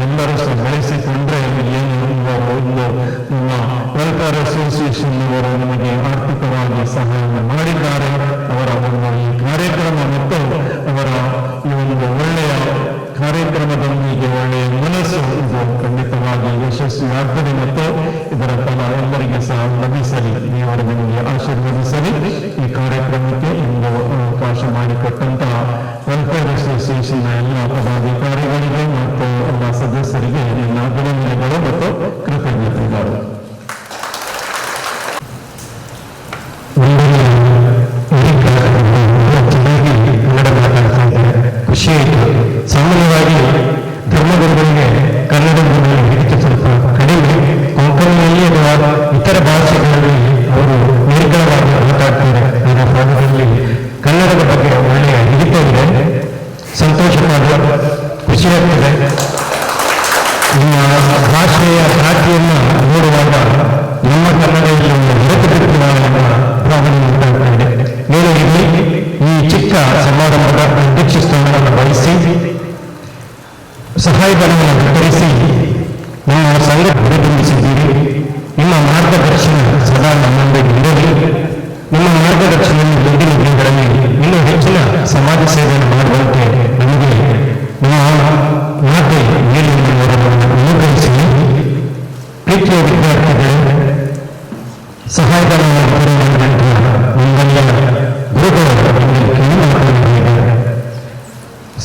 ಎಲ್ಲರೂ ಸಹ ಬೆಳೆಸಿಕೊಂಡ್ರೆ ಏನು ಒಂದು ನಿಮ್ಮ ವೆಲ್ಫೇರ್ ಅಸೋಸಿಯೇಷನ್ ಅವರು ನಮಗೆ ಆರ್ಥಿಕವಾಗಿ ಸಹಾಯ ಮಾಡಿದ್ದಾರೆ. ಅವರ ಒಂದು ಈ ಕಾರ್ಯಕ್ರಮ ಮತ್ತು ಅವರ ಈ ಒಂದು ಒಳ್ಳೆಯ ಕಾರ್ಯಕ್ರಮದೊಂದಿಗೆ ಒಳ್ಳೆಯ ಮನಸ್ಸು ಇದು ಖಂಡಿತವಾಗಿ ಯಶಸ್ವಿಯಾಗಲಿ ಮತ್ತು ಇದರ ಫಲ ಎಲ್ಲರಿಗೆ ಸಹ ಲಭಿಸಲಿ. ದೇವರು ನಿಮಗೆ ಆಶೀರ್ವದಿಸಲಿ. ಈ ಕಾರ್ಯಕ್ರಮಕ್ಕೆ ಇಂದು ಅವಕಾಶ ಮಾಡಿಕೊಟ್ಟಂತಹ ವೆಲ್ಫೇರ್ ಅಸೋಸಿಯೇಷನ್ ಎಲ್ಲ ಸಾಮಾನ್ಯವಾಗಿ ಧರ್ಮಗುರುಗಳಿಗೆ ಕನ್ನಡದಲ್ಲಿ ಹಿಡಿಕೆ ಸ್ವಲ್ಪ ಕಡಿಮೆ, ಕೊಂಕಣಿಯಲ್ಲಿ ಅಥವಾ ಇತರ ಭಾಷೆಗಳಲ್ಲಿ ಅವರು ನಿರ್ಗಳವಾಗಿ ಮಾತಾಡ್ತಾರೆ. ಅದರ ಭಾಗದಲ್ಲಿ ಕನ್ನಡದ ಬಗ್ಗೆ ಒಳ್ಳೆಯ ಹಿಡಿತ ಇದೆ. ಸಂತೋಷವಾದ ಖುಷಿಯಾಗ್ತದೆ. ನಿಮ್ಮ ಭಾಷೆಯ ಖ್ಯಾತಿಯನ್ನು ನೋಡುವಾಗ ನಮ್ಮ ಕನ್ನಡದಲ್ಲಿ ಹೊರತು ಬಿಡುವ ಎಂಬ ಭಾವನೆ ಉಂಟಾಗ್ತಾ ಇದೆ. ನೀವು ಇಲ್ಲಿ ಈ ಚಿಕ್ಕ ಸಮಾರಂಭದ ಅಧ್ಯಕ್ಷ ಸ್ಥಾನವನ್ನು ವಹಿಸಿ ಸಹಾಯಧನವನ್ನು ವಿತರಿಸಿ ನಿಮ್ಮ ಸಂಘ ಹೊರತುಂಬಿಸಿದ್ದೀರಿ. ನಿಮ್ಮ ಮಾರ್ಗದರ್ಶನ ಸದಾ ನಮ್ಮೊಂದಿಗೆ ಇರಲಿ. ನಿಮ್ಮ ಮಾರ್ಗದರ್ಶನವನ್ನು ಮುಂದಿನ ದಿನಗಳಲ್ಲಿ ಇನ್ನೂ ಹೆಚ್ಚಿನ ಸಮಾಜ ಸೇವೆಯನ್ನು ಮಾಡುವಂತೆ ನಮಗೆ ನಿಮ್ಮ ಮಾತೆ ಮೇಲಿನವರನ್ನು ಅನುಗ್ರಹಿಸಿ. ಪ್ರೀತಿಯ ವಿದ್ಯಾರ್ಥಿಗಳು, ಸಹಾಯಧನವನ್ನು ವಿತರಣೆ ನಂತರ ನಿಮ್ಮೆಲ್ಲ ಗುರುಗಳು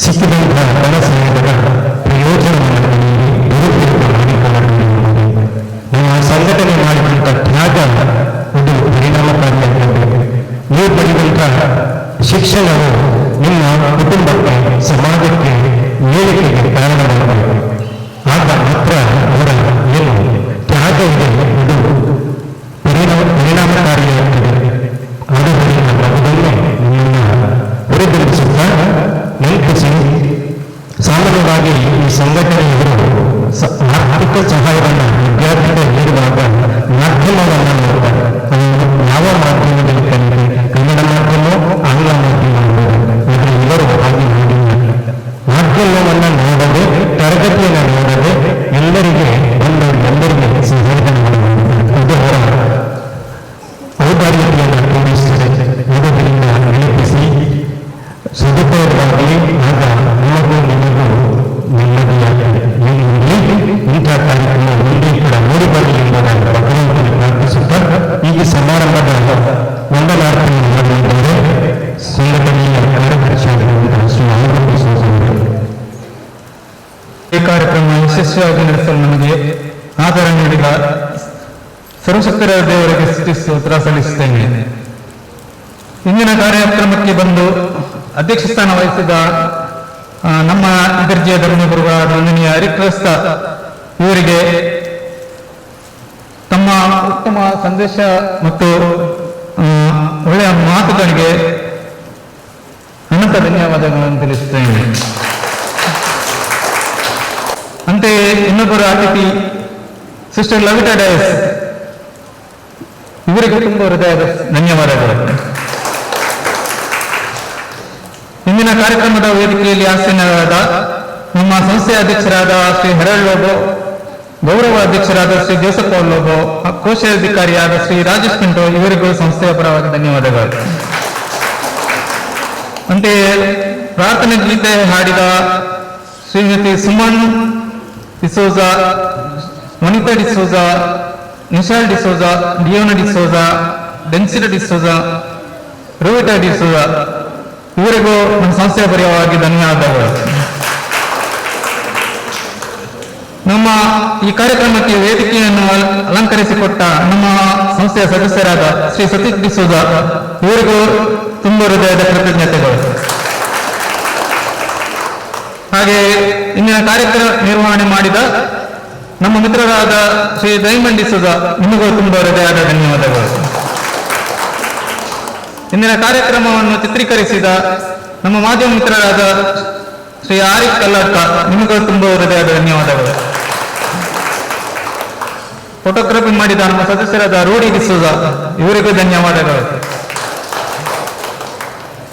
ಸಿಕ್ಕಿದಂತಹ ಧನ ಸಹಾಯದ ಪ್ರಯೋಜನವನ್ನು ದುರುಪಯೋಗ ಮಾಡಿಕೊಳ್ಳಲು ನಿಮ್ಮ ಸಂಘಟನೆ ಮಾಡಿದಂಥ ತ್ಯಾಗ ಅದು ಪರಿಣಾಮಕಾರಿಯಾಗಬೇಕು. ನೀವು ಪಡೆದಂತಹ ಶಿಕ್ಷಣವು ನಿಮ್ಮ ಕುಟುಂಬಕ್ಕೆ, ಸಮಾಜಕ್ಕೆ, ಏಳಿಗೆಗೆ ಕಾರಣವಾಗಬೇಕು. ಆಗ ಮಾತ್ರ ಅವರ ಏನು ತ್ಯಾಗ ಇದೆ ಅದು ಪರಿಣಾಮಕಾರಿಯಾಗುತ್ತದೆ. ಆದ್ದರಿಂದ ಅದನ್ನೇ ನಿಮ್ಮನ್ನು ಹೊರತುಂಬಿಸುತ್ತಾ ನೆನಪಿಸಿ. ಸಾಮಾನ್ಯವಾಗಿ ಈ ಸಂಘಟನೆಯವರು ಆರ್ಥಿಕ ಸಹಾಯವನ್ನು ವಿದ್ಯಾರ್ಥಿಗಳು ನೀಡುವಾಗ ಮಾಧ್ಯಮವನ್ನು ನೋಡ್ತಾರೆ. ಯಾವ ಮಾಧ್ಯಮದಲ್ಲಿ ಕಲಿತೆ, ಕನ್ನಡ ಮಾಧ್ಯಮ, ಆಂಗ್ಲ ಮಾಧ್ಯಮ ಆದರೆ ಇವರು ಹಾಗೆ ಮಾಡಿಲ್ಲ. ಮಾಧ್ಯಮವನ್ನು ನೋಡದೆ, ತರಗತಿಯನ್ನು ನೋಡದೆ ಎಲ್ಲರಿಗೆ ಎಲ್ಲರಿಗೆ ಸಹಾಯಧನವನ್ನು ಮಾಡಿದ್ದಾರೆ. ಅದು ಅವರ ಔದಾರ್ಯತೆಯನ್ನು ತೋರಿಸುತ್ತದೆ. ಅದರಿಂದ ನೆನಪಿಸಿ ಸದುಪಯೋಗವಾಗಲಿ. ಆಗ ನಿಮಗೂ ನಿಮಗೂ ನೆಮ್ಮದಿಯಾಗಿದೆ. ಇಂಥ ಕಾರ್ಯಕ್ರಮ ಮುಂದೆ ಕೂಡ ನೋಡಿ ಬರಲಿ ಎಂದು ನಾನು ಭಗವಂತನ ಪ್ರಾರ್ಥಿಸುತ್ತಾ ಈಗ ಸಮಾರಂಭದ ವಂದನಾರ್ಥನೆ ಮಾಡುತ್ತಿದ್ದರೆ ಸಂಘಟನೆಯ ಕಾರ್ಯದರ್ಶಿಯಾಗಿರುವಂತಹ ಶ್ರೀ ಆನಂದ. ಈ ಕಾರ್ಯಕ್ರಮ ಯಶಸ್ವಿಯಾಗಿ ನಡೆಸಲು ನಮಗೆ ಆಧಾರ ನೀಡಿದ ಸರ್ವಶಕ್ತರ ದೇವರಿಗೆ ಸ್ತುತಿಸುತ್ತಾ ಸಲ್ಲಿಸುತ್ತೇನೆ. ಇಂದಿನ ಕಾರ್ಯಕ್ರಮಕ್ಕೆ ಬಂದು ಅಧ್ಯಕ್ಷ ಸ್ಥಾನ ವಹಿಸಿದ ನಮ್ಮ ದರ್ಜೆಯ ಧರ್ಮಗುರುಗಳಾದ ಮಾನನೀಯ ಹರಿಕ್ರಸ್ತ ಇವರಿಗೆ ತಮ್ಮ ಉತ್ತಮ ಸಂದೇಶ ಮತ್ತು ಒಳ್ಳೆಯ ಮಾತುಗಳಿಗೆ ಅನಂತ ಧನ್ಯವಾದಗಳನ್ನು ತಿಳಿಸುತ್ತೇನೆ. ಅಂತೆಯೇ ಇನ್ನೊಬ್ಬರು ಅತಿಥಿ ಸಿಸ್ಟರ್ ಲವಿತಾ ಡಯಸ್ ಇವರಿಗೆ ತುಂಬ ಹೃದಯದ ಧನ್ಯವಾದಗಳು. ಇಂದಿನ ಕಾರ್ಯಕ್ರಮದ ವೇದಿಕೆಯಲ್ಲಿ ಆಸೀನರಾದ ನಮ್ಮ ಸಂಸ್ಥೆಯ ಅಧ್ಯಕ್ಷರಾದ ಶ್ರೀ ಹೆರಳ್ ಲೋಬೋ, ಗೌರವ ಅಧ್ಯಕ್ಷರಾದ ಶ್ರೀ ಜೋಸಫ್ ಲೋಬೋ, ಕೋಶಾಧಿಕಾರಿಯಾದ ಶ್ರೀ ರಾಜೇಶ್ ಪಿಂಟೋ ಇವರಿಗೂ ಸಂಸ್ಥೆಯ ಪರವಾಗಿ ಧನ್ಯವಾದಗಳು. ಅಂತೆಯೇ ಪ್ರಾರ್ಥನೆ ಗೀತೆ ಹಾಡಿದ ಶ್ರೀಮತಿ ಸುಮನ್ ಡಿಸೋಜಾ, ವನಿತಾ ಡಿಸೋಜಾ, ನಿಶಾಲ್ ಡಿಸೋಜಾ, ಡಿಯೋನಾ ಡಿಸೋಜಾ, ಡೆನ್ಸಿಟಾ ಡಿಸೋಜಾ, ರೋವಿಟಾ ಡಿಸೋಜಾ ಇವರಿಗೂ ನಮ್ಮ ಸಂಸ್ಥೆಯ ಪರವಾಗಿ ಧನ್ಯವಾದಗಳು. ನಮ್ಮ ಈ ಕಾರ್ಯಕ್ರಮಕ್ಕೆ ವೇದಿಕೆಯನ್ನು ಅಲಂಕರಿಸಿಕೊಟ್ಟ ನಮ್ಮ ಸಂಸ್ಥೆಯ ಸದಸ್ಯರಾದ ಶ್ರೀ ಸತೀಶ್ ಡಿಸೋಜಾ ಇವರಿಗೂ ತುಂಬ ಹೃದಯದ ಕೃತಜ್ಞತೆಗಳು. ಹಾಗೆ ಇಂದಿನ ಕಾರ್ಯಕ್ರಮ ನಿರ್ವಹಣೆ ಮಾಡಿದ ನಮ್ಮ ಮಿತ್ರರಾದ ಶ್ರೀ ಡೈಮಂಡ್ ಡಿಸೋಜಾ ನಿಮಗೂ ತುಂಬ ಹೃದಯದ ಧನ್ಯವಾದಗಳು. ಇಂದಿನ ಕಾರ್ಯಕ್ರಮವನ್ನು ಚಿತ್ರೀಕರಿಸಿದ ನಮ್ಮ ಮಾಧ್ಯಮ ಮಿತ್ರರಾದ ಶ್ರೀ ಆರಿಫ್ ಕಲ್ಲಡ್ಕ ನಿಮಗೂ ತುಂಬ ಹೃದಯದ ಧನ್ಯವಾದಗಳು. ಫೋಟೋಗ್ರಫಿ ಮಾಡಿದ ನಮ್ಮ ಸದಸ್ಯರಾದ ರೂಢಿ ಡಿಸೋಜಾ ಇವರಿಗೂ ಧನ್ಯವಾದಗಳು.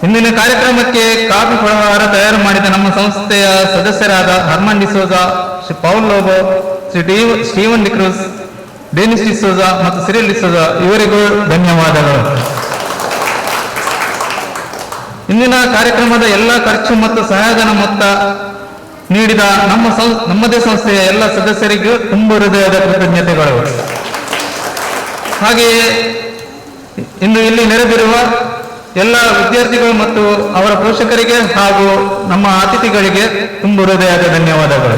ಇಂದಿನ ಕಾರ್ಯಕ್ರಮಕ್ಕೆ ಕಾಫಿ ಫಲಹಾರ ತಯಾರು ಮಾಡಿದ ನಮ್ಮ ಸಂಸ್ಥೆಯ ಸದಸ್ಯರಾದ ಹರ್ಮನ್ ಡಿಸೋಜಾ, ಶ್ರೀ ಪೌಲ್ ಲೋಬೋ, ಶ್ರೀ ಸ್ಟೀವನ್ ಡಿಕ್ರೂಸ್, ಡೆನಿಸ್ ಡಿಸೋಜಾ ಮತ್ತು ಸಿರಿಲ್ ಡಿಸೋಜಾ ಇವರಿಗೂ ಧನ್ಯವಾದಗಳು. ಇಂದಿನ ಕಾರ್ಯಕ್ರಮದ ಎಲ್ಲ ಖರ್ಚು ಮತ್ತು ಸಹಾಯಧನ ಮೊತ್ತ ನೀಡಿದ ನಮ್ಮದೇ ಸಂಸ್ಥೆಯ ಎಲ್ಲ ಸದಸ್ಯರಿಗೂ ತುಂಬ ಹೃದಯದ ಕೃತಜ್ಞತೆಗಳು. ಹಾಗೆಯೇ ಇಂದು ಇಲ್ಲಿ ನೆರೆದಿರುವ ಎಲ್ಲ ವಿದ್ಯಾರ್ಥಿಗಳು ಮತ್ತು ಅವರ ಪೋಷಕರಿಗೆ ಹಾಗೂ ನಮ್ಮ ಅತಿಥಿಗಳಿಗೆ ತುಂಬ ಹೃದಯದ ಧನ್ಯವಾದಗಳು.